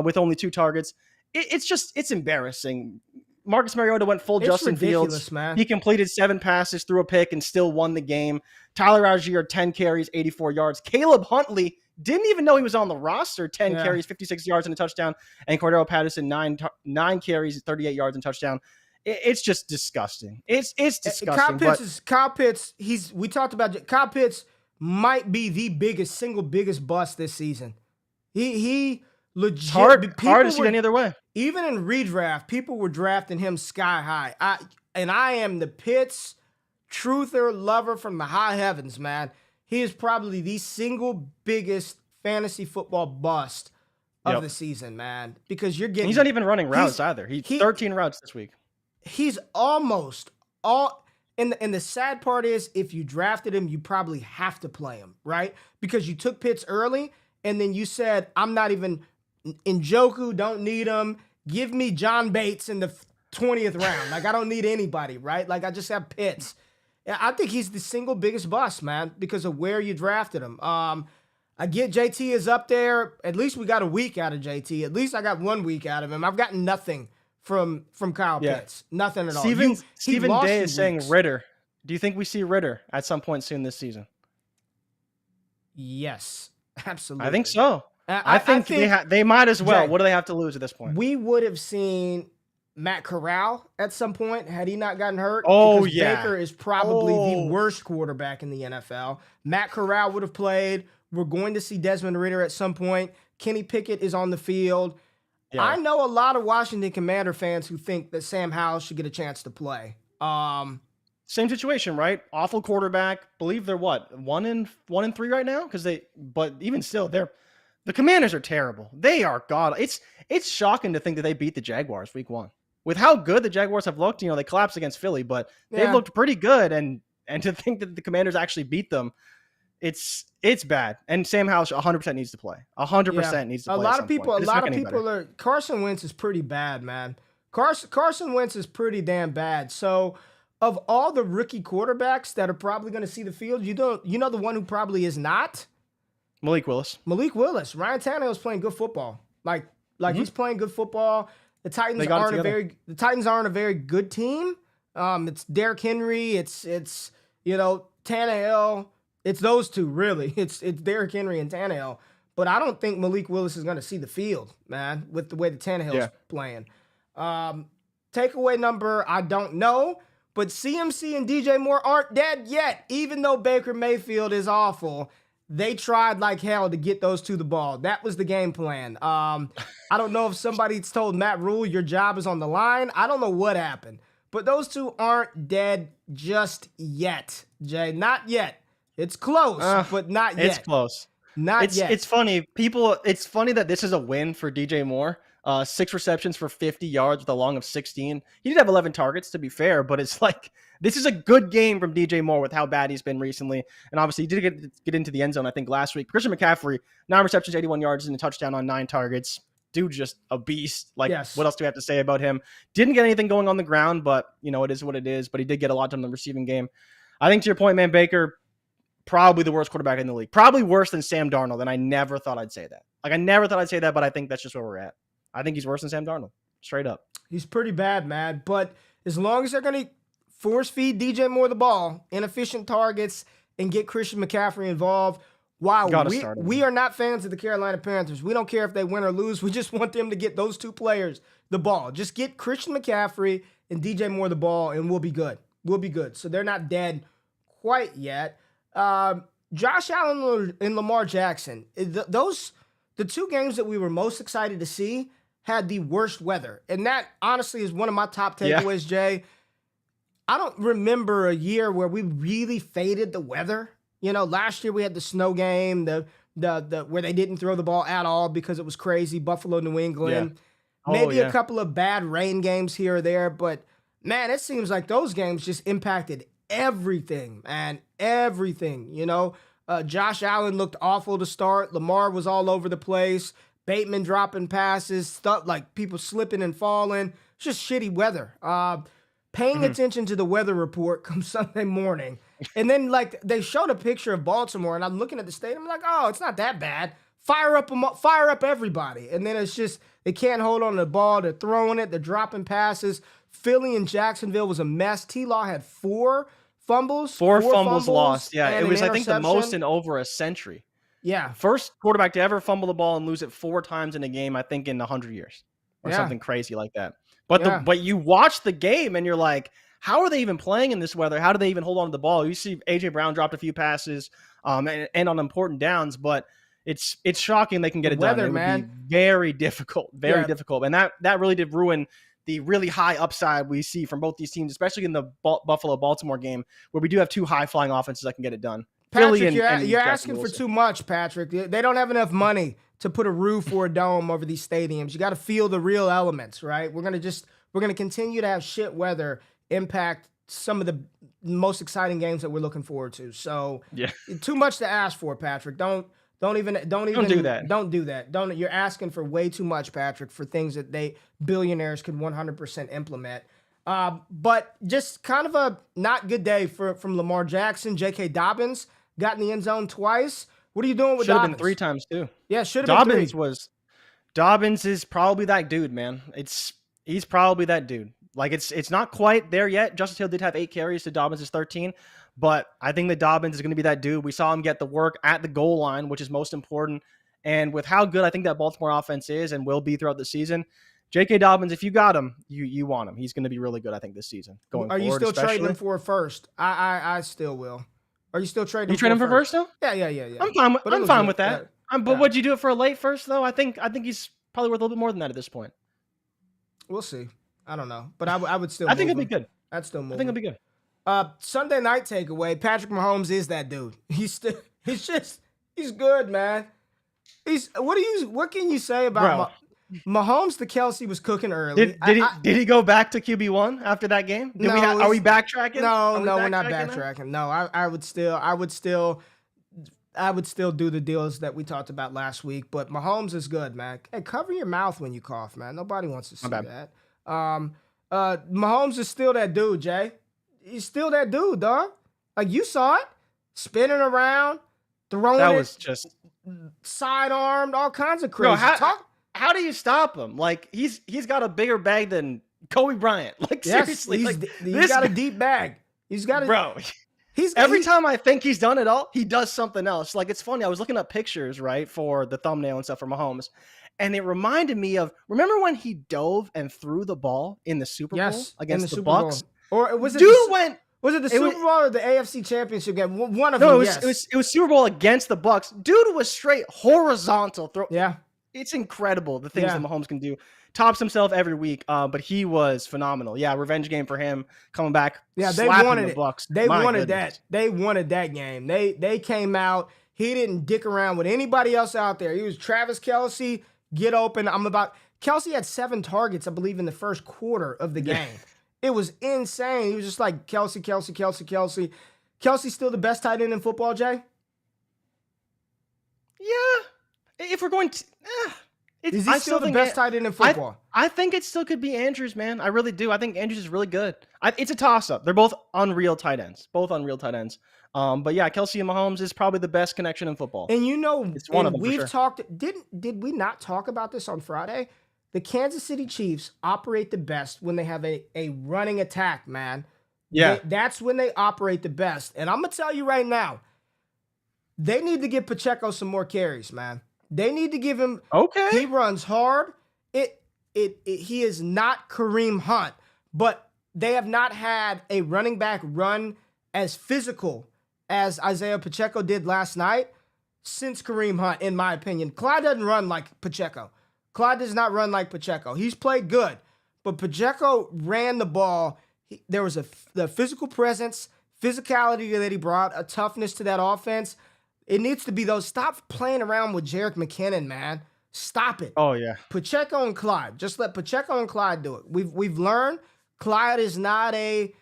with only 2 targets. It's embarrassing. Marcus Mariota went full Justin Fields. Man. He completed 7 passes, threw a pick, and still won the game. Tyler Algier, 10 carries, 84 yards. Caleb Huntley didn't even know he was on the roster. 10 carries, 56 yards and a touchdown. And Cordero Patterson, 9 carries, 38 yards and touchdown. It's just disgusting. It's disgusting. Kyle Pitts, we talked about Kyle Pitts might be the single biggest bust this season. He legit. Hard to see it any other way. Even in redraft, people were drafting him sky high. I am the Pitts truther lover from the high heavens, man. He is probably the single biggest fantasy football bust of the season, man. Because he's not even running routes either. He's 13 routes this week. He's almost all. And the sad part is, if you drafted him, you probably have to play him, right? Because you took Pitts early, and then you said, I'm not even Njoku, don't need him. Give me John Bates in the 20th round. Like, I don't need anybody, right? Like, I just have Pitts. I think he's the single biggest bust, man, because of where you drafted him. I get JT is up there. At least we got a week out of JT. At least I got 1 week out of him. I've gotten nothing from Kyle Pitts. Nothing at all. Stephen Day is saying Ritter. Do you think we see Ritter at some point soon this season? Yes, absolutely. I think so. I think they might as well. Jay, what do they have to lose at this point? We would have seen Matt Corral at some point had he not gotten hurt. Oh, because Baker is probably the worst quarterback in the NFL. Matt Corral would have played. We're going to see Desmond Ridder at some point. Kenny Pickett is on the field. Yeah. I know a lot of Washington Commander fans who think that Sam Howell should get a chance to play. Same situation, right? Awful quarterback. Believe they're what? 1-3 right now? But even still, the Commanders are terrible. They are god. It's shocking to think that they beat the Jaguars week 1. With how good the Jaguars have looked, they collapsed against Philly, but they've looked pretty good. And to think that the Commanders actually beat them, it's bad. And Sam Howell 100% needs to play. 100% needs to play. A lot of people are. Carson Wentz is pretty bad, man. Carson Wentz is pretty damn bad. So, of all the rookie quarterbacks that are probably going to see the field, you know the one who probably is not? Malik Willis. Ryan Tannehill's playing good football. Like he's playing good football. The Titans aren't a very good team. It's Derrick Henry. It's Tannehill. It's those two really. It's Derrick Henry and Tannehill. But I don't think Malik Willis is going to see the field, man, with the way the Tannehill's playing. Takeaway number, I don't know. But CMC and DJ Moore aren't dead yet. Even though Baker Mayfield is awful, they tried like hell to get those two the ball. That was the game plan. I don't know if somebody's told Matt Rule your job is on the line. I don't know what happened. But those two aren't dead just yet, Jay. Not yet. It's close, but not yet. It's close. Not yet. It's funny. It's funny that this is a win for DJ Moore. 6 receptions for 50 yards with a long of 16. He did have 11 targets, to be fair, but it's like This is a good game from DJ Moore with how bad he's been recently. And obviously, he did get into the end zone, I think, last week. Christian McCaffrey, 9 receptions, 81 yards, and a touchdown on 9 targets. Dude, just a beast. Like, What else do we have to say about him? Didn't get anything going on the ground, but, it is what it is. But he did get a lot done in the receiving game. I think to your point, man, Baker, probably the worst quarterback in the league. Probably worse than Sam Darnold, and I never thought I'd say that. Like, I never thought I'd say that, but I think that's just where we're at. I think he's worse than Sam Darnold. Straight up. He's pretty bad, man. But as long as they're going to force feed DJ Moore the ball, inefficient targets, and get Christian McCaffrey involved. Wow, we are not fans of the Carolina Panthers. We don't care if they win or lose. We just want them to get those 2 players the ball. Just get Christian McCaffrey and DJ Moore the ball, and we'll be good. We'll be good. So they're not dead quite yet. Josh Allen and Lamar Jackson, the 2 games that we were most excited to see had the worst weather. And that, honestly, is one of my top takeaways, Jay. I don't remember a year where we really faded the weather. Last year we had the snow game, the where they didn't throw the ball at all because it was crazy. Buffalo, New England. Yeah. Maybe a couple of bad rain games here or there, but man, it seems like those games just impacted everything, man. Everything. Josh Allen looked awful to start. Lamar was all over the place. Bateman dropping passes, stuff like people slipping and falling. It's just shitty weather. Paying attention to the weather report come Sunday morning. And then, they showed a picture of Baltimore, and I'm looking at the stadium, I'm like, oh, it's not that bad. Fire up everybody. And then it's just, they can't hold on to the ball. They're throwing it. They're dropping passes. Philly and Jacksonville was a mess. T-Law had 4 fumbles. Four fumbles lost. Yeah, it was, I think, the most in over a century. Yeah. First quarterback to ever fumble the ball and lose it 4 times in a game, I think, in 100 years. Or something crazy like that. But you watch the game and you're like, how are they even playing in this weather? How do they even hold on to the ball? You see A.J. Brown dropped a few passes and on important downs, but it's shocking they can get it done. It would be very difficult, difficult. And that really did ruin the really high upside we see from both these teams, especially in the Buffalo-Baltimore game, where we do have 2 high-flying offenses that can get it done. Patrick, you're asking for too much, Patrick. They don't have enough money to put a roof or a dome over these stadiums. You got to feel the real elements, right? We're gonna continue to have shit weather impact some of the most exciting games that we're looking forward to. So, too much to ask for, Patrick. Don't do that. You're asking for way too much, Patrick, for things that billionaires could 100% implement. But just kind of a not good day from Lamar Jackson. J.K. Dobbins got in the end zone twice. What are you doing with Dobbins? Should have been 3 times too. Yeah, should have been 3. Dobbins is probably that dude, man. He's probably that dude. Like, it's not quite there yet. Justice Hill did have 8 carries to Dobbins' 13, but I think that Dobbins is going to be that dude. We saw him get the work at the goal line, which is most important. And with how good I think that Baltimore offense is and will be throughout the season, J.K. Dobbins, if you got him, you want him. He's going to be really good, I think, this season. Are you still trading him for a first? I still will. Are you still trading? You trade him for first though? Yeah. I'm fine with that. But would you do it for a late first though? I think he's probably worth a little bit more than that at this point. We'll see. I don't know, but I would still. I think it'll be good. I'd still move. I think it'll be good. Sunday night takeaway. Patrick Mahomes is that dude. He's good, man. What can you say about Mahomes to Kelsey was cooking early. Did he go back to QB1 after that game? Are we backtracking? No, we're not backtracking. No, I would still do the deals that we talked about last week, but Mahomes is good, man. Hey, cover your mouth when you cough, man. Nobody wants to see that. Mahomes is still that dude, Jay. He's still that dude, dog. Like, you saw it. Spinning around, throwing that was just sidearmed, all kinds of crazy. How do you stop him? Like, he's got a bigger bag than Kobe Bryant. Like, seriously. He's got a deep bag. He's got Every time I think he's done it all, he does something else. Like, it's funny. I was looking up pictures, right, for the thumbnail and stuff for Mahomes, and it reminded me of, remember when he dove and threw the ball in the Super Bowl against the Bucks? Or was it Was it the Super Bowl or the AFC Championship game? One of them. It was Super Bowl against the Bucks. Dude was straight horizontal throw. Yeah. It's incredible the things that Mahomes can do. Tops himself every week, but he was phenomenal. Yeah, revenge game for him coming back. Yeah, they wanted the Bucks. They wanted that. They wanted that game. They came out. He didn't dick around with anybody else out there. He was Travis Kelce. Get open. Kelce had 7 targets, I believe, in the first quarter of the game. It was insane. He was just like, Kelsey. Kelsey's still the best tight end in football, Jay? Yeah. If we're going to... Is he still the best tight end in football? I think it still could be Andrews, man. I really do. I think Andrews is really good. It's a toss-up. They're both unreal tight ends. But yeah, Kelsey and Mahomes is probably the best connection in football. And it's one of them. We've talked. Did we not talk about this on Friday? The Kansas City Chiefs operate the best when they have a running attack, man. Yeah, that's when they operate the best. And I'm gonna tell you right now, they need to give Pacheco some more carries, man. They need to give him. Okay. He runs hard. He is not Kareem Hunt, but they have not had a running back run as physical as Isaiah Pacheco did last night since Kareem Hunt, in my opinion. Clyde doesn't run like Pacheco. Clyde does not run like Pacheco. He's played good, but Pacheco ran the ball. There was the physical presence, physicality that he brought, a toughness to that offense. It needs to be those. Stop playing around with Jerick McKinnon, man. Stop it. Oh, yeah. Pacheco and Clyde. Just let Pacheco and Clyde do it. We've learned Clyde is not a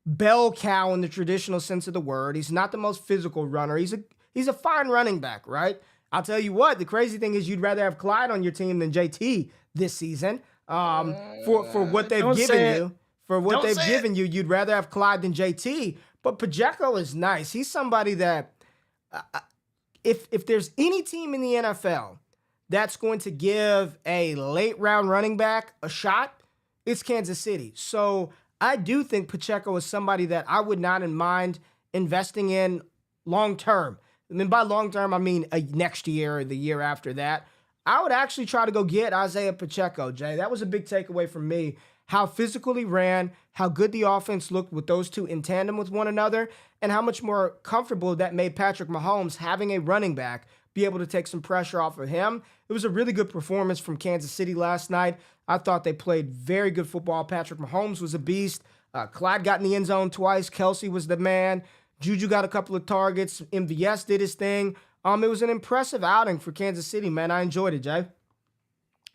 bell cow in the traditional sense of the word. He's not the most physical runner. He's a fine running back, right? I'll tell you what, the crazy thing is you'd rather have Clyde on your team than JT this season. For what they've given you. For what they've given you, you'd rather have Clyde than JT. But Pacheco is nice. He's somebody that if there's any team in the NFL that's going to give a late round running back a shot, it's Kansas City. So I do think Pacheco is somebody that I would not mind investing in long term. I mean, by long term, I mean next year or the year after that. I would actually try to go get Isaiah Pacheco, Jay. That was a big takeaway from me. How physical he ran, how good the offense looked with those two in tandem with one another, and how much more comfortable that made Patrick Mahomes having a running back be able to take some pressure off of him. It was a really good performance from Kansas City last night. I thought they played very good football. Patrick Mahomes was a beast. Clyde got in the end zone twice. Kelsey was the man. Juju got a couple of targets. MVS did his thing. It was an impressive outing for Kansas City, man. I enjoyed it, Jay.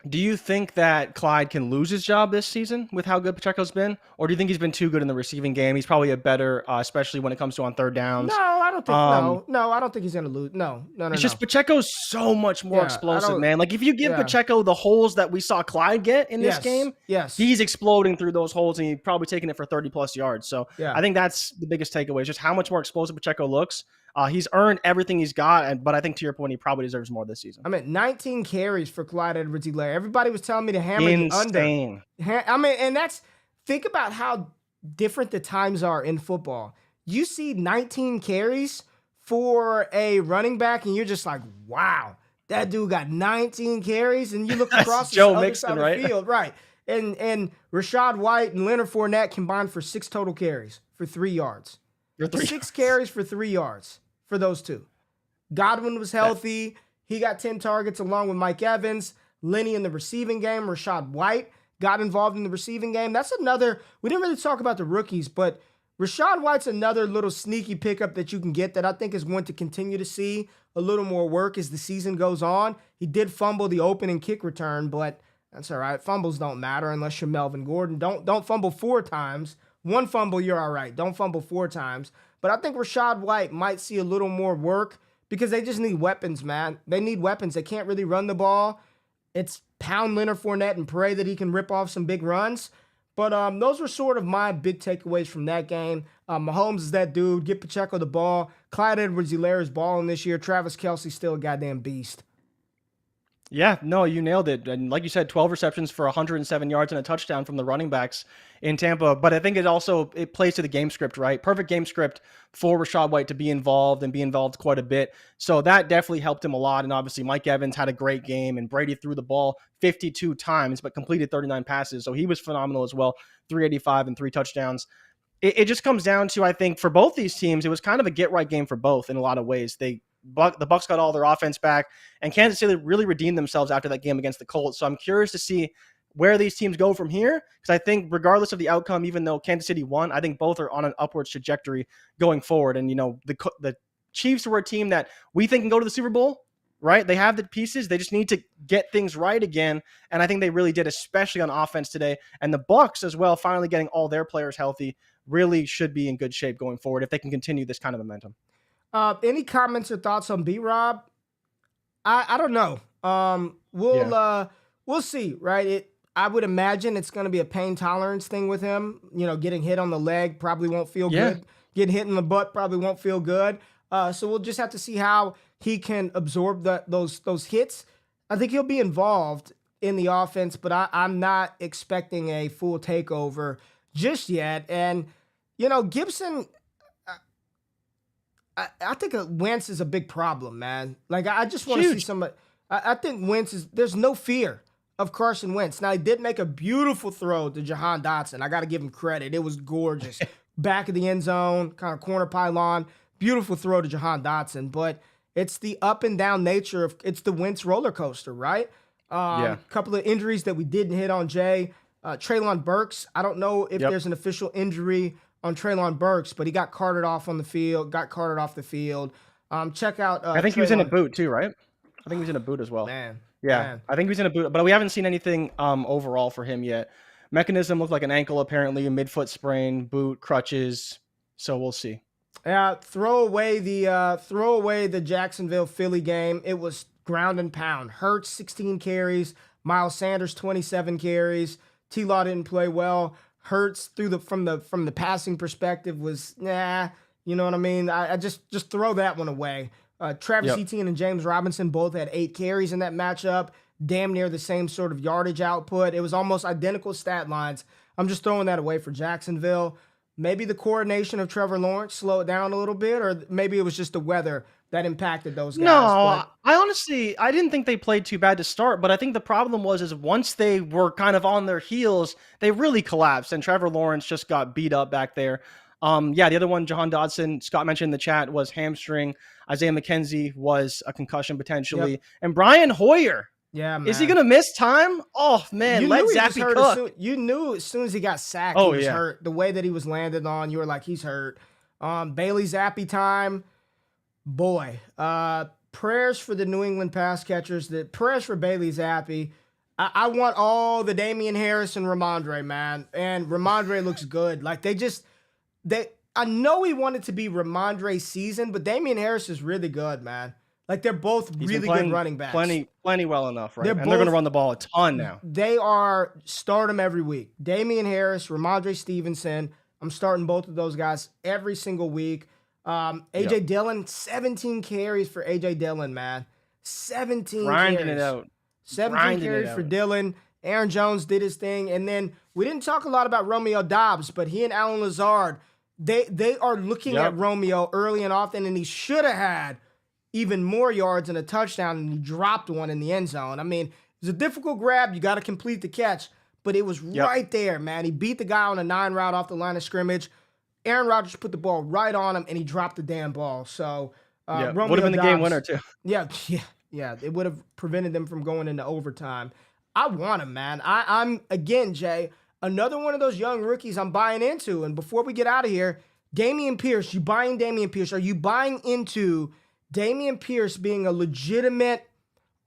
Do you think that Clyde can lose his job this season with how good Pacheco's been? Or do you think he's been too good in the receiving game? He's probably a better, especially when it comes to on third downs. No, I don't think No, I don't think he's going to lose. No. It's just Pacheco's so much more explosive, man. Like if you give Pacheco the holes that we saw Clyde get in this game, he's exploding through those holes and he's probably taking it for 30-plus yards. So I think that's the biggest takeaway is just how much more explosive Pacheco looks. He's earned everything he's got, but I think to your point, he probably deserves more this season. 19 carries for Clyde Edwards-Helaire. Everybody was telling me to hammer the under. And think about how different the times are in football. You see 19 carries for a running back, and you're just like, wow, that dude got 19 carries, and you look across the other side of the field. Right. And Rachaad White and Leonard Fournette combined for 6 total carries for 3 yards. 6 carries for 3 yards for those two. Godwin was healthy. He got 10 targets along with Mike Evans. Lenny in the receiving game. Rachaad White got involved in the receiving game. That's another, we didn't really talk about the rookies, but Rachaad White's another little sneaky pickup that you can get that I think is going to continue to see a little more work as the season goes on. He did fumble the opening kick return, but that's all right. Fumbles don't matter unless you're Melvin Gordon. Don't fumble 4 times. 1 fumble, you're all right. Don't fumble 4 times. But I think Rachaad White might see a little more work because they just need weapons, man. They need weapons. They can't really run the ball. It's pound Leonard Fournette and pray that he can rip off some big runs. But those were sort of my big takeaways from that game. Mahomes is that dude. Get Pacheco the ball. Clyde Edwards-Helaire is balling this year. Travis Kelce's still a goddamn beast. Yeah, no, you nailed it. And like you said, 12 receptions for 107 yards and a touchdown from the running backs in Tampa. But I think it plays to the game script, right? Perfect game script for Rachaad White to be involved quite a bit. So that definitely helped him a lot. And obviously Mike Evans had a great game and Brady threw the ball 52 times, but completed 39 passes. So he was phenomenal as well. 385 and 3 touchdowns. It just comes down to, I think for both these teams, it was kind of a get right game for both in a lot of ways. The Bucs got all their offense back, and Kansas City really redeemed themselves after that game against the Colts. So I'm curious to see where these teams go from here, because I think regardless of the outcome, even though Kansas City won, I think both are on an upwards trajectory going forward. And, the Chiefs were a team that we think can go to the Super Bowl. right? They have the pieces. They just need to get things right again. And I think they really did, especially on offense today. And the Bucs as well, finally getting all their players healthy, really should be in good shape going forward if they can continue this kind of momentum. Any comments or thoughts on B-Rob? I don't know. We'll see, right? I would imagine it's going to be a pain tolerance thing with him. You know, getting hit on the leg probably won't feel good. Getting hit in the butt probably won't feel good. So we'll just have to see how he can absorb those hits. I think he'll be involved in the offense, but I'm not expecting a full takeover just yet. And, you know, Gibson, I think Wentz is a big problem, man. Like, I just want to see somebody. I think Wentz there's no fear of Carson Wentz. Now, he did make a beautiful throw to Jahan Dotson. I got to give him credit. It was gorgeous. Back of the end zone, kind of corner pylon. Beautiful throw to Jahan Dotson. But it's the up and down nature of it's the Wentz roller coaster, right? A couple of injuries that we didn't hit on, Jay. Treylon Burks, I don't know if there's an official injury on Treylon Burks, but he got carted off the field. Check out I think he was in a boot too, right? I think he was in a boot as well. Man. I think he was in a boot, but we haven't seen anything overall for him yet. Mechanism looked like an ankle, apparently, a midfoot sprain, boot, crutches. So we'll see. Throw away the Jacksonville Philly game. It was ground and pound. Hurts 16 carries, Miles Sanders 27 carries. T-Law didn't play well. Hurts from the passing perspective was you know what I mean? I just throw that one away. Travis Etienne and James Robinson both had 8 carries in that matchup, damn near the same sort of yardage output. It was almost identical stat lines. I'm just throwing that away for Jacksonville. Maybe the coordination of Trevor Lawrence slowed down a little bit, or maybe it was just the weather that impacted those guys. No, I didn't think they played too bad to start, but I think the problem was once they were kind of on their heels, they really collapsed, and Trevor Lawrence just got beat up back there. The other one, Jahan Dotson, Scott mentioned in the chat, was hamstring. Isaiah McKenzie was a concussion potentially. And Brian Hoyer. Yeah, man. Is he going to miss time? Oh, man, let Zappy cook. You knew as soon as he got sacked, he was hurt. The way that he was landed on, you were like, he's hurt. Bailey Zappy time. Boy, prayers for the New England pass catchers. Prayers for Bailey Zappy. I want all the Damian Harris and Ramondre, man. And Ramondre looks good. Like, I know he wanted to be Ramondre's season, but Damian Harris is really good, man. Like, they're both really good running backs. Plenty well enough, right? They're going to run the ball a ton now. They are start them every week. Damian Harris, Ramondre Stevenson. I'm starting both of those guys every single week. A.J. Dillon, 17 carries for A.J. Dillon, man. 17 Grinding carries. it out. 17 carries for Dillon. Aaron Jones did his thing. And then we didn't talk a lot about Romeo Doubs, but he and Alan Lazard, they are looking at Romeo early and often, and he should have had even more yards and a touchdown, and he dropped one in the end zone. I mean, it was a difficult grab. You got to complete the catch, but it was right there, man. He beat the guy on a 9 route off the line of scrimmage. Aaron Rodgers put the ball right on him, and he dropped the damn ball. So, Romeo would have been the game winner, too. Yeah. It would have prevented them from going into overtime. I want him, man. I'm, again, Jay, another one of those young rookies I'm buying into. And before we get out of here, Dameon Pierce, you buying Dameon Pierce? Are you buying into Dameon Pierce being a legitimate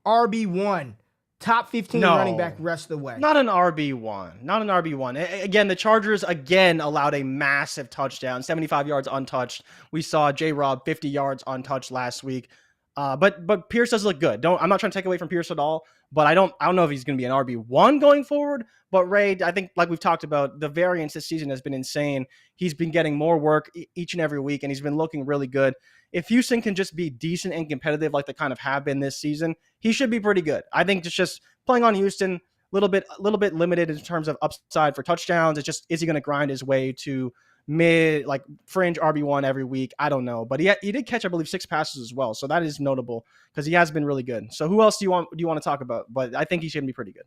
RB1, top 15 running back rest of the way? Not an RB1. Again, the Chargers, allowed a massive touchdown, 75 yards untouched. We saw J-Rob 50 yards untouched last week. But Pierce does look good. I'm not trying to take away from Pierce at all, but I don't know if he's going to be an RB1 going forward. But Ray, I think, like we've talked about, the variance this season has been insane. He's been getting more work each and every week, and he's been looking really good. If Houston can just be decent and competitive like they kind of have been this season, he should be pretty good. I think just playing on Houston, a little bit limited in terms of upside for touchdowns. It's just, is he going to grind his way to mid, like fringe RB1 every week? I don't know, but he did catch, I believe, 6 passes as well, so that is notable because he has been really good. So who else do you want to talk about? But I think he should be pretty good.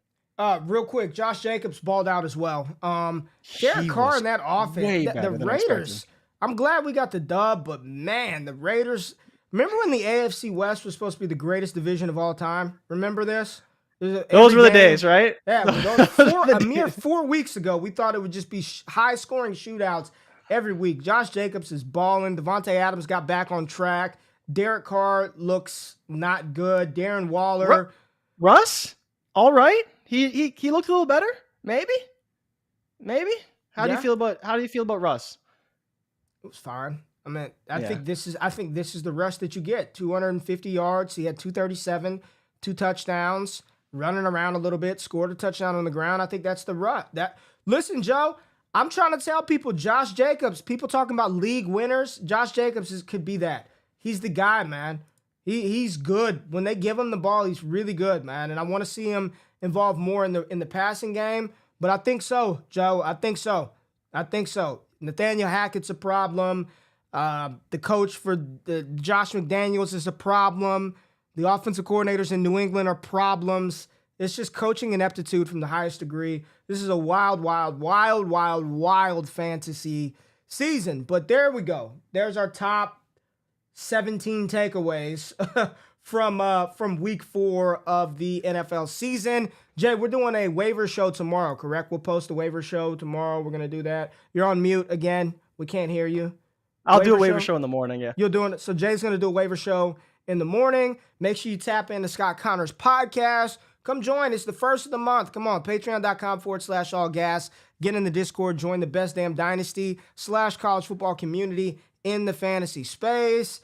Real quick, Josh Jacobs balled out as well. Derek Carr in that offense, the Raiders. I'm glad we got the dub, but man, the Raiders. Remember when the AFC West was supposed to be the greatest division of all time? Remember this? Those were the days, right? Yeah, a mere 4 weeks ago, we thought it would just be high-scoring shootouts every week. Josh Jacobs is balling. Devontae Adams got back on track. Derek Carr looks not good. Darren Waller. Russ? All right. He looked a little better. Maybe. How do you feel about Russ? It was fine. I mean, I think this is the Russ that you get. 250 yards. He had 237, 2 touchdowns, running around a little bit, scored a touchdown on the ground. I think that's the Russ. Listen, Joe, I'm trying to tell people, Josh Jacobs, people talking about league winners, Josh Jacobs could be that. He's the guy, man. He's good. When they give him the ball, he's really good, man. And I want to see him involved more in the passing game. But I think so, Joe. I think so. Nathaniel Hackett's a problem. The coach for Josh McDaniels is a problem. The offensive coordinators in New England are problems. It's just coaching ineptitude from the highest degree. This is a wild fantasy season. But there we go. There's our top 17 takeaways from week 4 of the NFL season. Jay, we're doing a waiver show tomorrow, correct? We'll post a waiver show tomorrow. We're going to do that. You're on mute again. We can't hear you. I'll do a waiver show in the morning, yeah. You're doing it. So Jay's going to do a waiver show in the morning. Make sure you tap into Scott Connor's podcast. Come join. It's the first of the month. Come on, patreon.com/allgas. Get in the Discord. Join the best damn Dynasty / college football community in the fantasy space.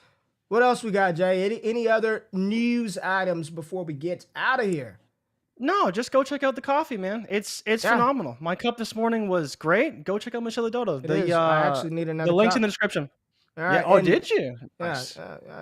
What else we got, Jay? Any other news items before we get out of here? No, just go check out the coffee, man. It's phenomenal. My cup this morning was great. Go check out Michele Dodo. I actually need another The link's cup. in the description. All right. Yeah. Oh, did you? Nice.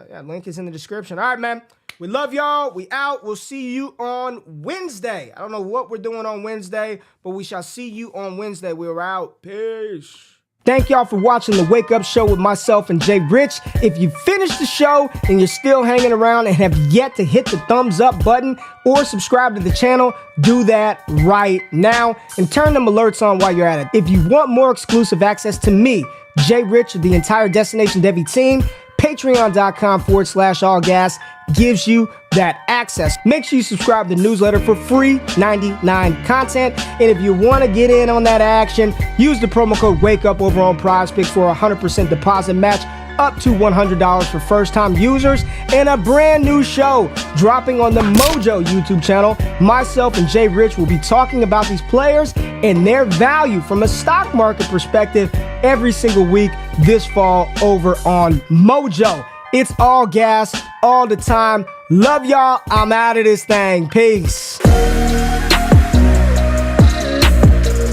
Yeah, link is in the description. All right, man. We love y'all. We out. We'll see you on Wednesday. I don't know what we're doing on Wednesday, but we shall see you on Wednesday. We're out. Peace. Thank y'all for watching the Wake Up Show with myself and Jay Rich. If you finished the show and you're still hanging around and have yet to hit the thumbs up button or subscribe to the channel, do that right now and turn them alerts on while you're at it. If you want more exclusive access to me, Jay Rich, the entire Destination Devy team, patreon.com/allgas gives you that access. Make sure you subscribe to the newsletter for free 99 content. And if you want to get in on that action, use the promo code WAKEUP over on PrizePicks for a 100% deposit match up to $100 for first-time users, and a brand new show dropping on the Mojo YouTube channel. Myself and Jay Rich will be talking about these players and their value from a stock market perspective every single week this fall over on Mojo. It's all gas all the time. Love y'all. I'm out of this thing. Peace.